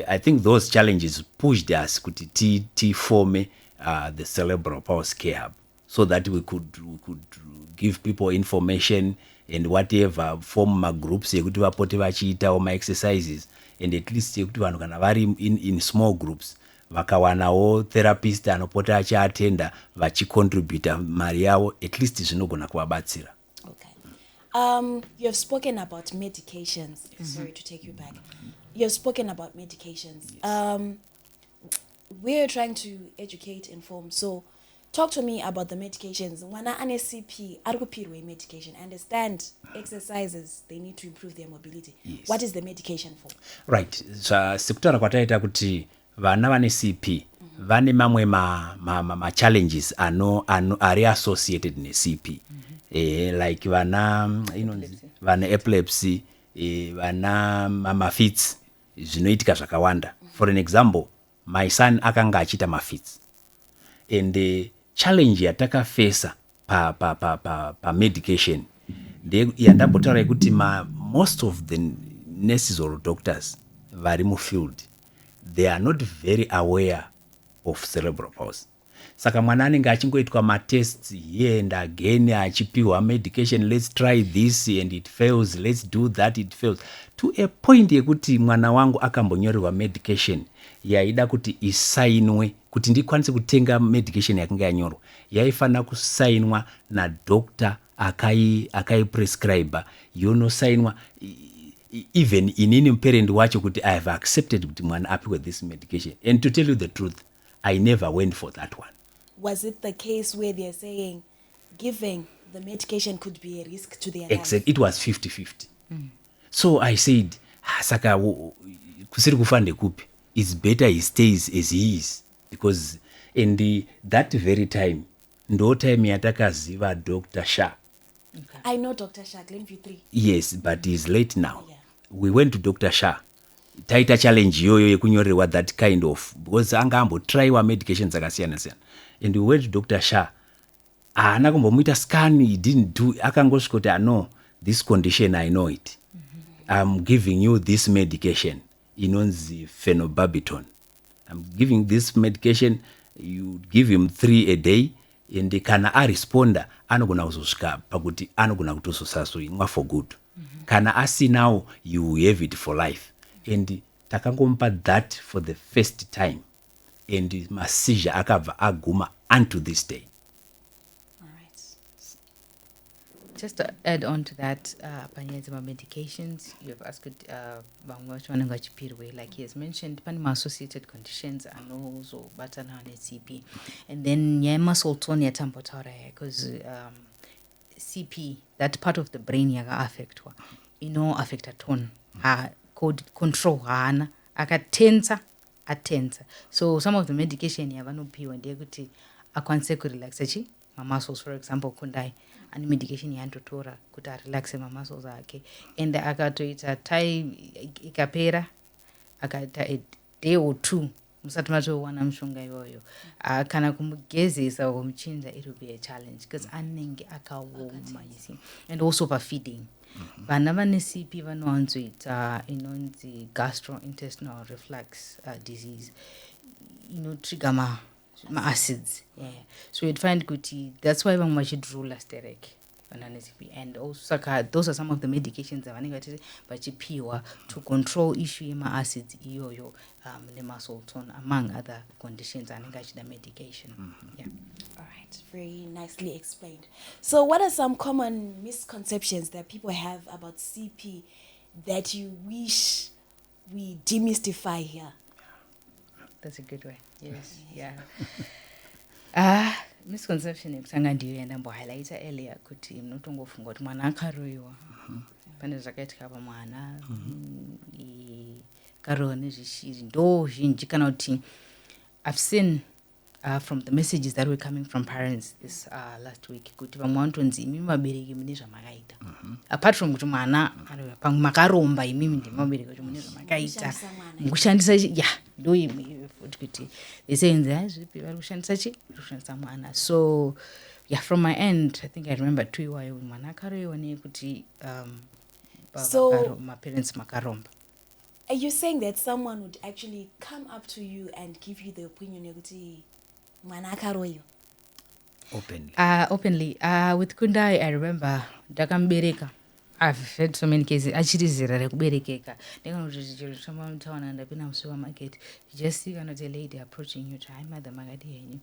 I think those challenges pushed us kuti form the Cerebral Palsy Care Hub, so that we could give people information and whatever, form ma groups yekuti vapote vachiita ma exercises, and at least yekuti vanhu kana vari in small groups vakawanawo therapist anopota achiatenda vachicontribute mari yavo, at least zvinogona kuvabatsira. Okay. You have spoken about medications. Sorry to take you back. You have spoken about medications. We're trying to educate, inform. So talk to me about the medications. When an SCP, arikupirwe medication. I understand exercises, they need to improve their mobility. Yes. What is the medication for? Right. So sekutaura kwataita kuti vana vane CP vane mamwe ma challenges ari associated ne CP. Like vana epilepsy, vana mafits, zvinoitika zvakawanda. For an example, my son akanga achita mafits. And the challenge yatakafesa pa medication yandapotaura kuti most of the nurses or doctors vari mu field, they are not very aware of cerebral palsy. Saka mwana anenge achingoitwa matests here and again, achipiwa medication, let's try this and it fails, let's do that, it fails, to a point yekuti mwana wangu akambonyorerwa medication yaida kuti isainwe kuti ndikwanise kutenga medication yakanga yanyorwa, yaifanira kusainwa na doctor akaiprescribe, yonosainwa even inini parent wacho kuti I have accepted kuti mwana apiwe this medication. And to tell you the truth, I never went for that one. Was it the case where they're saying giving the medication could be a risk to their life? Exactly. It was 50-50. So I said, saka kusiri kufande kupi, it's better he stays as he is, because in that very time ndo time yatakaziva Dr. Shah. Okay. I know Dr. Shah, Glenview 3. Yes, but he's late now. Yeah. We went to Dr. Shah. Taita challenge yoyo yekunyorerwa that kind of, because anga ambotraiwa medications akasiyana siyana. And we went to Dr. Shah. Haana kumbomuita scan, he didn't do, akangosvika kuti no, this condition I know it. I'm giving you this medication, inonzi phenobarbital. I'm giving this medication, you give him 3 a day, and kana aresponda anogona kuzosvika pakuti anogona kutozosasoimwa for good. Kana asinawo, you have it for life. And takangomupa that for the first time, and masizha akabva aguma unto this day. All right. Just to add on to that, panyadzima medications, you have asked like he has mentioned, panima associated conditions and also batana and CP. And then muscle tone yatambotaura, because CP, that part of the brain yaga affect affect a tone. Code control akatensa atensa. So some of the medication yavanopiwa ndeyekuti akwanise kurelaxa my muscles, for example, kundai and medication yantotora kuti relaxe my muscles ake, and akatoita time ikapera akaita a day or 2 musati matowana mushonga iyoyo kana kumugezesa kumuchinja, it will be a challenge because anenge akaoma, you see. And also for feeding, vana vane CP vanowanzoita inonzi gastrointestinal reflux disease, trigger ma acids. Yeah. So you'd find kuti that's why vamwe vachidrula stereke and also those are some of the medications that vachipiwa to control issue yema-acids iyoyo nemasulton among other conditions anenge achida medication. Yeah. All right, very nicely explained. So what are some common misconceptions that people have about CP that you wish we demystify here? That's a good one. Yes. Yeah. Misconception ekutanga ndiyo ndambohighlighta earlier kuti munotongofunga kuti mwana akaroyiwa pane zvakaitika pamwana karoyiwa nezvishiri ndo zhinji kana kuti I've seen from the messages that were coming from parents this last week kuti vamwe vanotonzi imimi vabereki mune zvamakaita apart from kuti mwana pamwe makaromba imimi ndimi vabereki kuti mune zvamakaita mukushandisa ndo imwe futi kuti isenze hazvipi vari kushandisa chi vari kushandisa mwana. So yeah, from my end I think I remember tu iwayo mwana akaroyiwa nekuti maparents makaromba. Are you saying that someone would actually come up to you and give you the opinion yekuti mwana akaroyiwa? Openly. With Kundai, I remember ndakambereka. I've had so many cases. Achiri zera rekuberekeka. Ndakanototawana ndapinda musupermarket. You just see kind of a lady approaching you. Hi, mother, magadi yenyu.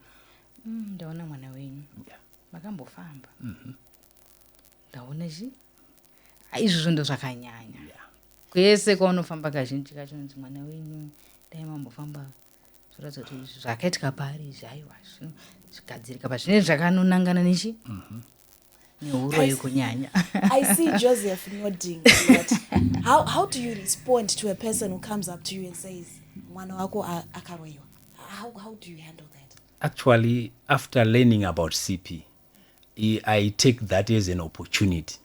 Ndaona mwana wenyu. Makambofamba. Ndaona chi? Izvozvo ndo zvakanyanya. Kwese kwaunofamba kazhinji kacho nzi mwana wenyu. Dai mambofamba. Zvoratidza kuti zvakaitika pari izvi aiwa zvigadzirika pazvinenge zvakanonangana nechi neuroyi kunyanya. I see Joseph nodding. But how do you respond to a person who comes up to you and says mwana wako akaroyiwa? How do you handle that? Actually, after learning about CP, I take that as an opportunity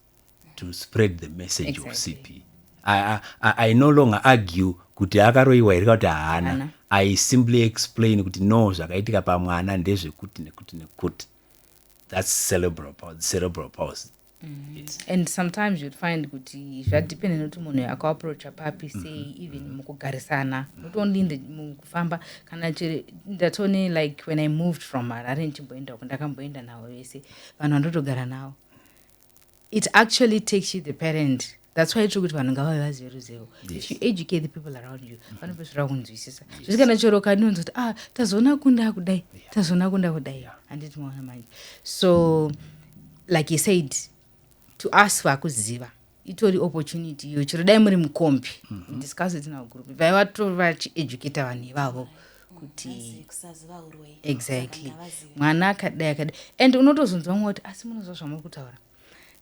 to spread the message of CP. I no longer argue kuti akaroyiwa here kuti haana. I simply explain kuti no zvakaitika pamwana ndezvekuti nekuti nekuti. That's cerebral palsy. Yes. And sometimes you'd find kuti zvadepende nekuti munhu akaapproacha papi say even mukugarisana not only mukufamba kana chiri ndatone like when I moved from Harare nchimboenda ndakamboenda nawo vese vanhu vandotogara nawo. It actually takes you the parent. That's why true kuti vanhu ngavave vazive ruzivo. If you educate the people around you vanopesvira kunzwisisa zvisikana chero kanonzi kuti tazoona kunda kudai tazoona kunda kudai handiti maona manje. So like you said, to us vakuziva itori opportunity iyo chero dai muri mukombi discuss it in our group vaiva vachieducata vanhu ivavo kuti exactly mwana akadai akadai and unotozonzwa mwe kuti asi munozva zvamuri kutaura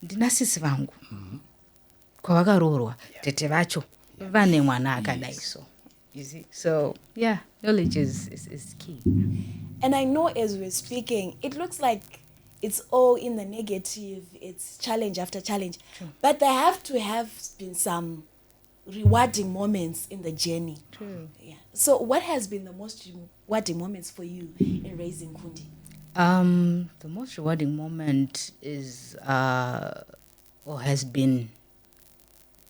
ndina sisi vangu kwavakaroorwa tete vacho vane mwana akadai. So you see, so yeah, knowledge is key. And I know as we're speaking it looks like it's all in the negative, it's challenge after challenge. True. But there have to have been some rewarding moments in the journey. True. Yeah. So what has been the most rewarding moments for you in raising Kundi? The most rewarding moment is or has been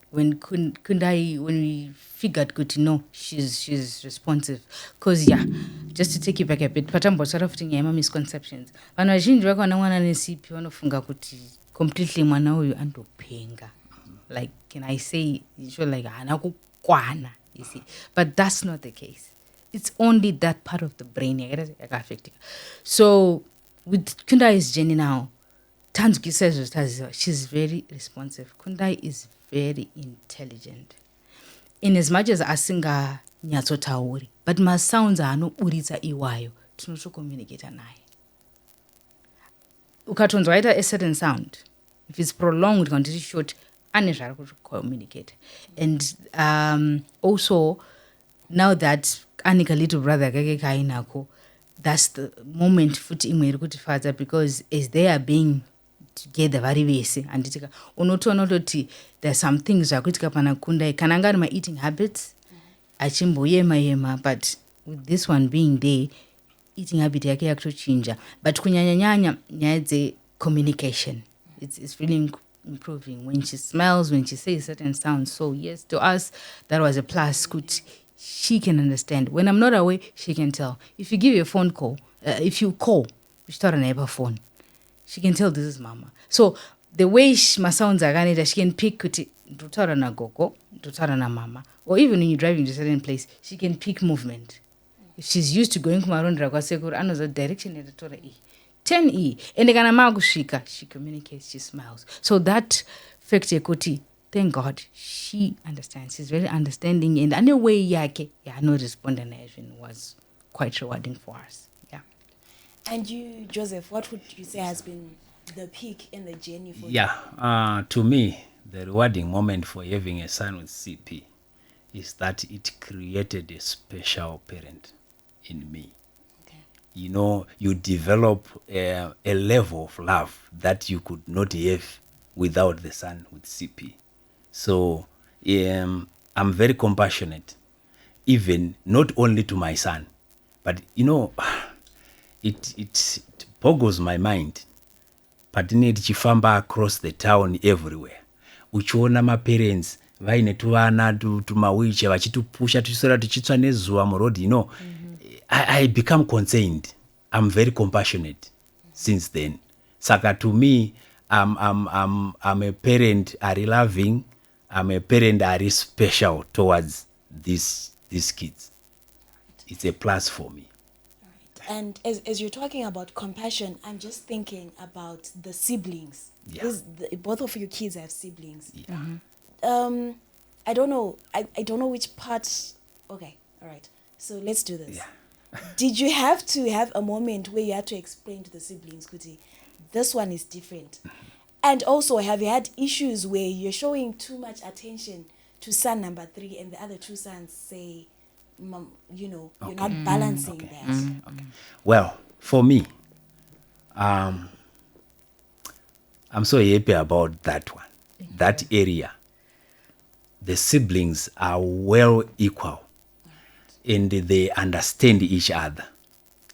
when Kundai, when we figured good, no, she's responsive. Cause yeah, just to take you back a bit, patambo sort of thing, yama misconceptions. Vanhu vazhinji vakaona mwana nesipi vanofunga kuti completely mwana uyu andopenga. Like, can I say, you like hana kukwana, you see. But that's not the case. It's only that part of the brain yakaafected. So with Kundai's journey now, Tanzuki says she's very responsive. Kundai is very intelligent. In as much as asinga nyatsotauri, but ma sounds anoburitsa iwayo tinotokommunicate naye. Ukatonzwa waita a certain sound, if it's prolonged kana kuti short, ane zvari communicate. And also now that anika little brother kake kainako, that's the moment futi imwe iri kutifadza because as they are being together vari vese anditika unotoona kuti there's some things zvakuitika pana Kundai kana anga ari ma-eating habits achimboyema but with this one being there eating habit yake yakutochinja but kunyanyanyanya nyaya dze-communication it's really improving when she smells, when she says certain sounds. So yes, to us that was a plus. Kuti she can understand when I'm not away, she can tell. If you give a phone call, if you call, you start a neighbor phone, she can tell this is mama. So the way masounds akanoita, she can pick kuti ndotara nagogo, ndotara namama, or even when you're driving to a certain place, she can pick movement. She's used to going kumarondera kwasekuru, anoza direction yatatora iyi 10E, ende kana makusvika, she communicates, she smiles. So that fact yekuti, thank God, she understands. She's very understanding, and any way yake no respond was quite rewarding for us. Yeah. And you, Joseph, what would you say has been the peak in the journey for you? Yeah, to me, the rewarding moment for having a son with CP is that it created a special parent in me. Okay. You know, you develop a level of love that you could not have without the son with CP. So I'm very compassionate, even not only to my son, but you know, it boggles my mind. Patine tichifamba across the town everywhere. Uchiona maparents vaine tuvana tumawheelchair vachitupusha tichisora tichitsva nezuva muroad, you know. I become concerned. I'm very compassionate since then. Saka to me, I'm a parent are loving. I'm a parent are special towards these kids. It's a plus for me. And as you're talking about compassion, I'm just thinking about the siblings. Yeah. Both of your kids have siblings. Yeah. I don't know. I don't know which part. Okay, all right. So let's do this. Yeah. Did you have to have a moment where you had to explain to the siblings, Kuti, this one is different? And also, have you had issues where you're showing too much attention to son number 3 and the other 2 sons say, Mom, you know, you're not balancing that? Okay. Well, for me, I'm so happy about that one. That area. The siblings are well equal. And they understand each other,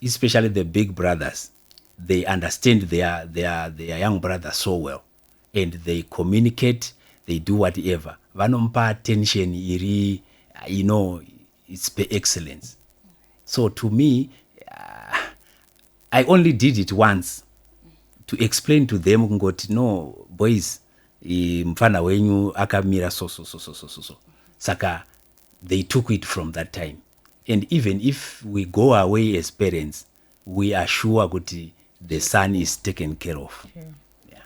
especially the big brothers. They understand their young brother so well, and they communicate. They do whatever. Vanompa attention, iri, you know, it's excellence. So to me, I only did it once to explain to them. Ngoti, no, boys, mfana wenyu akamira so. Saka, they took it from that time. And even if we go away as parents, we are sure that the son is taken care of. Yeah.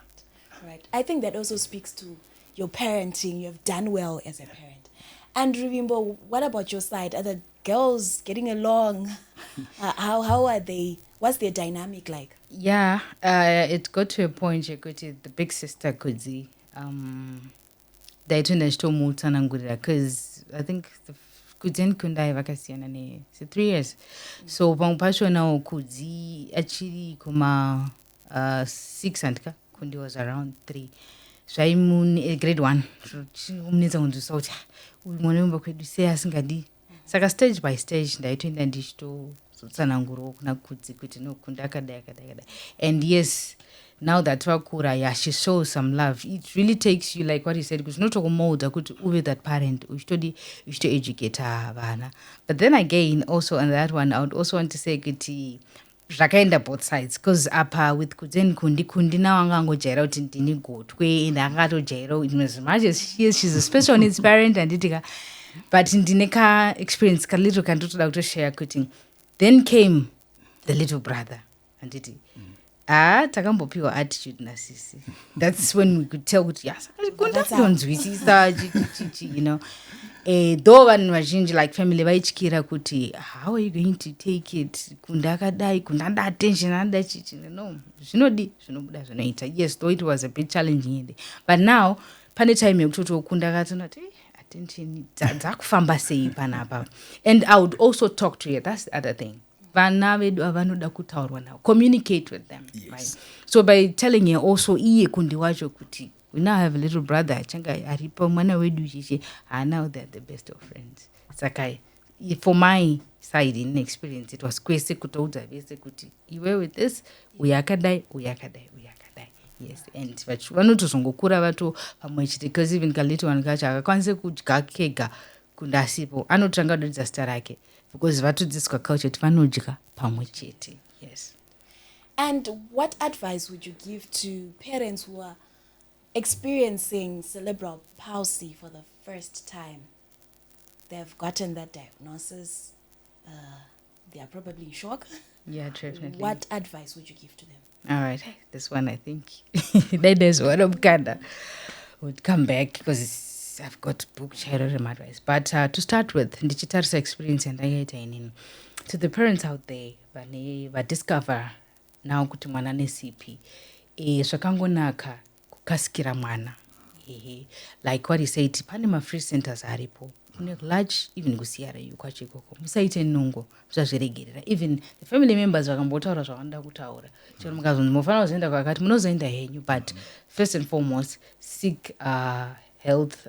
Right. I think that also speaks to your parenting. You have done well as a parent. And Rivimbo, what about your side? Are the girls getting along? How are they? What's their dynamic like? Yeah, it got to a point you could the big sister could see. They turned because I think the Kudzen kundai vakasiyana ne 3 years. So pampacho now kudzi actually kuma 6 and kundi was around 3. So I'm in grade 1. So umneza undusocha. Umonemba kwedu say asingadi. Saka stage by stage ndaitenda ndishto tsananguro kuna kudzi kuti no kundaka daka. And yes, now that wakura, yeah, she shows some love. It really takes you, like what he said, because not to mold, I could with that parent, you should educate her. But then again, also on that one, I would also want to say, Kuti, Rakaenda both sides, because apa with Kuzen Kundi now Angango Jero Tintini goat, way in Angato Jero, it was much as she's a special needs parent and Ditika. But in Dineka experience, Kalito can do to share cutting. Then came the little brother, and did it. Takambopiwa attitude na sisi. That's when we could tell, yes, you know. Though one was like family vaichikira kuti, how are you going to take it? Kundaka dai, kundanda attention and that chichi. No, yes, though it was a bit challenging. But now, pane time yokutoto kundaka tunati attention zakufamba sei panapa. And I would also talk to you. That's the other thing. Communicate with them. Yes. Right? So by telling you also, we now have a little brother. And now they're the best of friends. Sakai, for my side in experience, it was kwese kutoza kuti. You were with this, uyakadai. Yes, and but vanotozongokura vato pamwechete because even kalito vankacha akakwanise kudya kega kundasipo anotanga dodza zita rake. Because vatudzidziswa culture vanodya pamwechete. Yes. And what advice would you give to parents who are experiencing cerebral palsy for the first time, they've gotten that diagnosis, they are probably in shock. Yeah, definitely. What advice would you give to them? All right, this one I think that is one of Ghana would come back because I've got book sharing advice. But to start with, digital experience and to the parents out there, va discover now kuti mwana ne CP, zvakangonaka kukasikira mwana. Like what he said, pane ma free centers aripo. Large even kusiyara kwachikoko musaite nungo zvazviregerera even the family members vakambotaura zvavanoda kutaura chero mukazonzi munofanira kuzoenda kwakati munozoenda henyu, but first and foremost seek health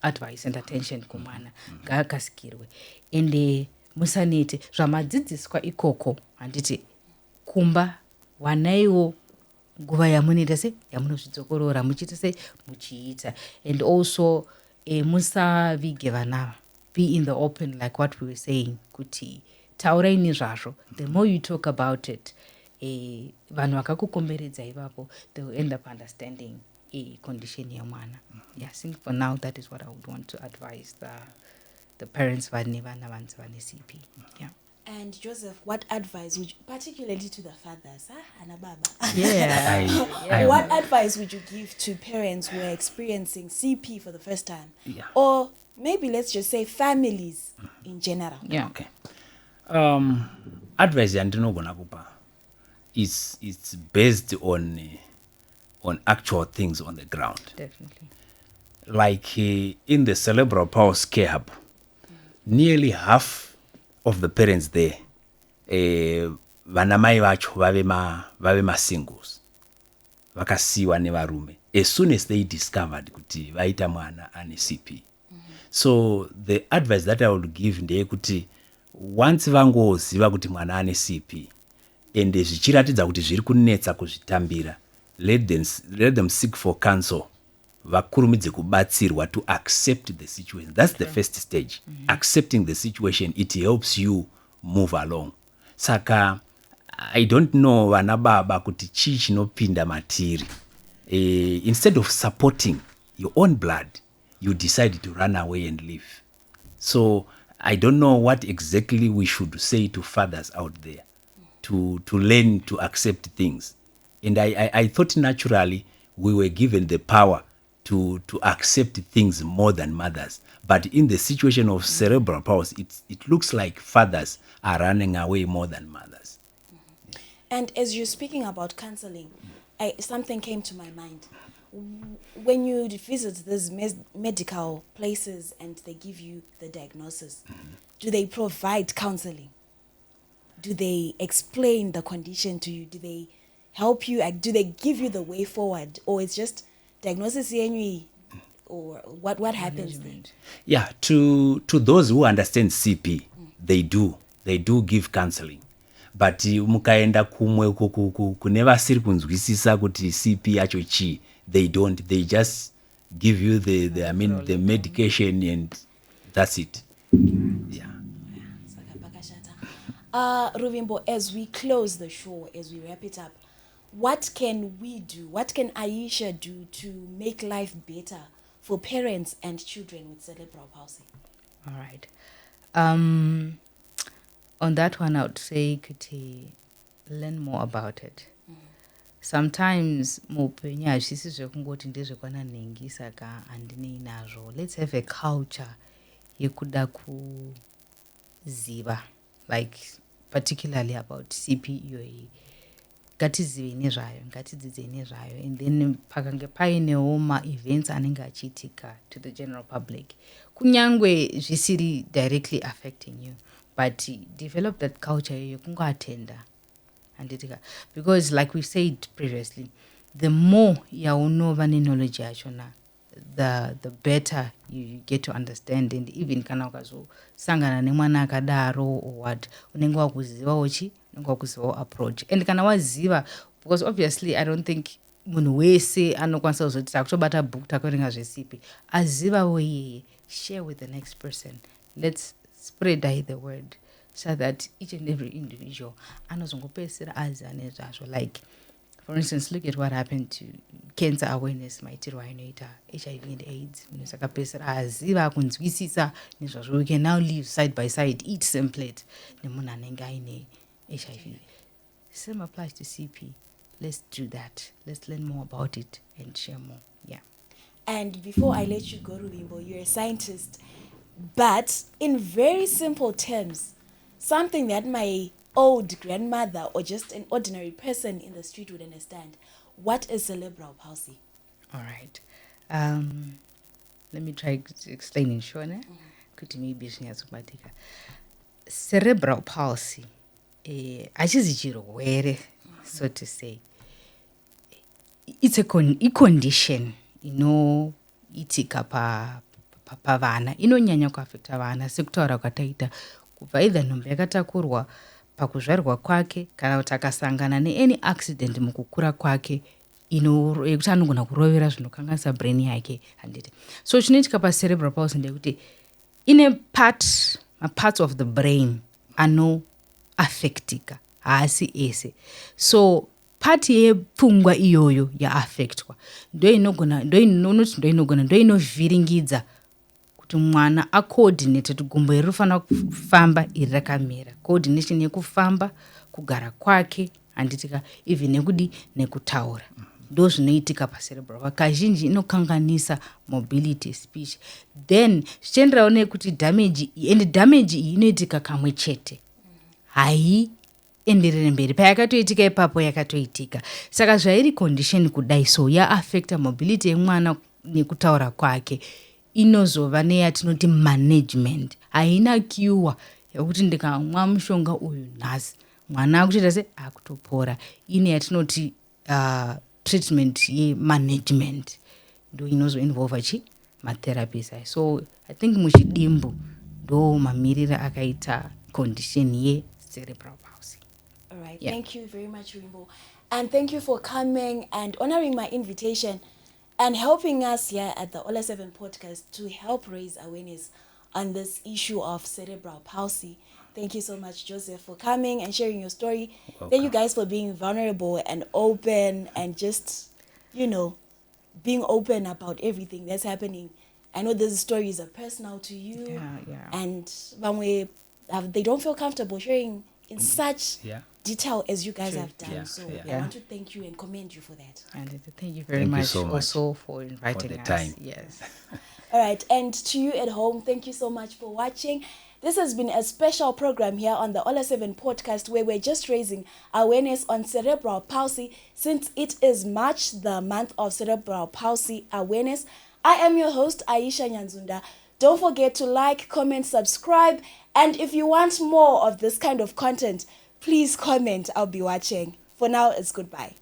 advice and attention kumwana ngaakasikirwe ende musanete zvamadzidziswa ikoko. Handiti kumba wanaiwo nguva yamunoita se yamunozvidzokorora muchiita se muchiita, and also musavige vanava, be in the open like what we were saying kuti taurai nezvazvo. The more you talk about it, vanhu vakakukomberedza ivapo they will end up understanding a condition yamwana. Yeah, I think for now that is what I would want to advise the parents vane vana vanzi vane CP. Yeah. And Joseph, what advice would you, particularly to the fathers, and Baba? Yeah. What advice would you give to parents who are experiencing CP for the first time? Yeah. Or maybe let's just say families in general. Yeah. Okay. Advice yandinogona kupa it's based on actual things on the ground. Definitely. Like in the Cerebral Palsy Care Hub, nearly half of the parents there, vanamai vacho vave ma singles, vakasiwa nevarume as soon as they discovered kuti vaita mwana ane CP. So the advice that I would give ndeyekuti once vangoziva kuti mwana ane CP ende zvichiratidza kuti zviri kunetsa kuzvitambira, let them seek for counsel, vakurumidze kubatsirwa to accept the situation. That's the first stage. Accepting the situation, it helps you move along. Saka I don't know vana baba kuti chii chinopinda matiri. Instead of supporting your own blood, you decide to run away and leave. So I don't know what exactly we should say to fathers out there to learn to accept things. And I thought naturally we were given the power to accept things more than mothers. But in the situation of cerebral palsy, it looks like fathers are running away more than mothers. And as you're speaking about counseling, something came to my mind. When you visit these medical places and they give you the diagnosis, do they provide counseling? Do they explain the condition to you? Do they help you? Do they give you the way forward? Or it's just diagnosis or what happens then? Yeah, to those who understand CP, they do give counseling. But mukaenda kumwe kune vasiri kunzwisisa kuti CP yacho chi, they don't. They just give you the medication and that's it. Yeah. Ruvimbo, as we close the show, as we wrap it up, what can we do? What can Aisha do to make life better for parents and children with cerebral palsy? All right. On that one, I would say kuti learn more about it. Sometimes muupenyu hazvisi zvekungoti ndezvekwana nhengi saka handinei nazvo. Let's have a culture yekuda kuziva, like particularly about CP iyoyi. Ngatizive nezvayo, ngatidzidze nezvayo, and then pakange painewo ma-events anenge achiitika to the general public, kunyangwe zvisiri directly affecting you, but develop that culture yekungoatenda. Because like we said previously, the more yaunova knowledge yachona, the better you get to understand, and even kana ukazosangana nemwana akadaro or what, unenge wakuzivawo chi, unenge wakuzivawo approach. And kana waziva, because obviously I don't think munhu wese anokwanisa kuzoti takutobata book takuerenga zvesipi, azivawo iyeye, share with the next person. Let's spread the word so that each and every individual anozongopesera aziva nezvazvo. Like For instance, look at what happened to cancer awareness maitirwa inoita HIV and AIDS. Sakapesera aziva kunzwisisa nezvazvo. We can now live side by side, eat same plate nemunhu anenge aine HIV. Same applies to CP. Let's do that. Let's learn more about it and share more. Yeah. And before I let you go, Rubimbo, you're a scientist, but in very simple terms, something that my old grandmother or just an ordinary person in the street would understand. What is cerebral palsy? All right. Let me try to explain in short. Kuti maybe zvinyatskubatika. Cerebral palsy, hachizi chirwere, so to say. It's a condition, inoitika pavana, inonyanya kuafekta vana sekutaura kwataita kubva either nhombe yakatakurwa pakuzvarwa kwake kana kuti akasangana neany accident mukukura kwake yekuti anogona kurovera zvinokanganisa brain yake handiti. So chinoitika pacerebral palsy ndekuti ine parts of the brain anoafektika, haasi ese. So part yepfungwa iyoyo yaafektwa ndoinovhiringidza kuti mwana acoordinate kuti gumbo iri rinofanira kufamba iri rakamira. Coordination yekufamba, kugara kwake handitika, even nekutaura. Ndo zvinoitika pacerebral. Kazhinji inokanganisa mobility, speech. Then zvichienderanawo nekuti damage iyi inoitika kamwe chete. Enderere mberi payakatoitika ipapo yakatoitika. Saka zvairi condition kudai, so yaafekta mobility yemwana nekutaura kwake, inozova neyatinoti management. Haina cure yekuti ndikamwa mushonga uyu nhasi mwana akutoita se akutopora. Ine yatinoti treatment yemanagement ndo inozoinvolva matherapies. So I think muchidimbu ndo mamirira akaita condition yecerebral palsy. All right. Yeah. Thank you very much, Rimbo. And thank you for coming and honoring my invitation and helping us here at the Ola 7 podcast to help raise awareness on this issue of cerebral palsy. Thank you so much, Joseph, for coming and sharing your story. Welcome. Thank you guys for being vulnerable and open and just, being open about everything that's happening. I know these stories are personal to you. Yeah. And they don't feel comfortable sharing in such detail as you guys have done. I want to thank you and commend you for that. And thank you very much so much also for inviting for the us. time. Yes. All right. And to you at home, thank you so much for watching. This has been a special program here on the Ola 7 podcast where we're just raising awareness on cerebral palsy since it is March, the month of cerebral palsy awareness. I am your host, Aisha Nyanzunda. Don't forget to like, comment, subscribe. And if you want more of this kind of content, please comment. I'll be watching. For now, it's goodbye.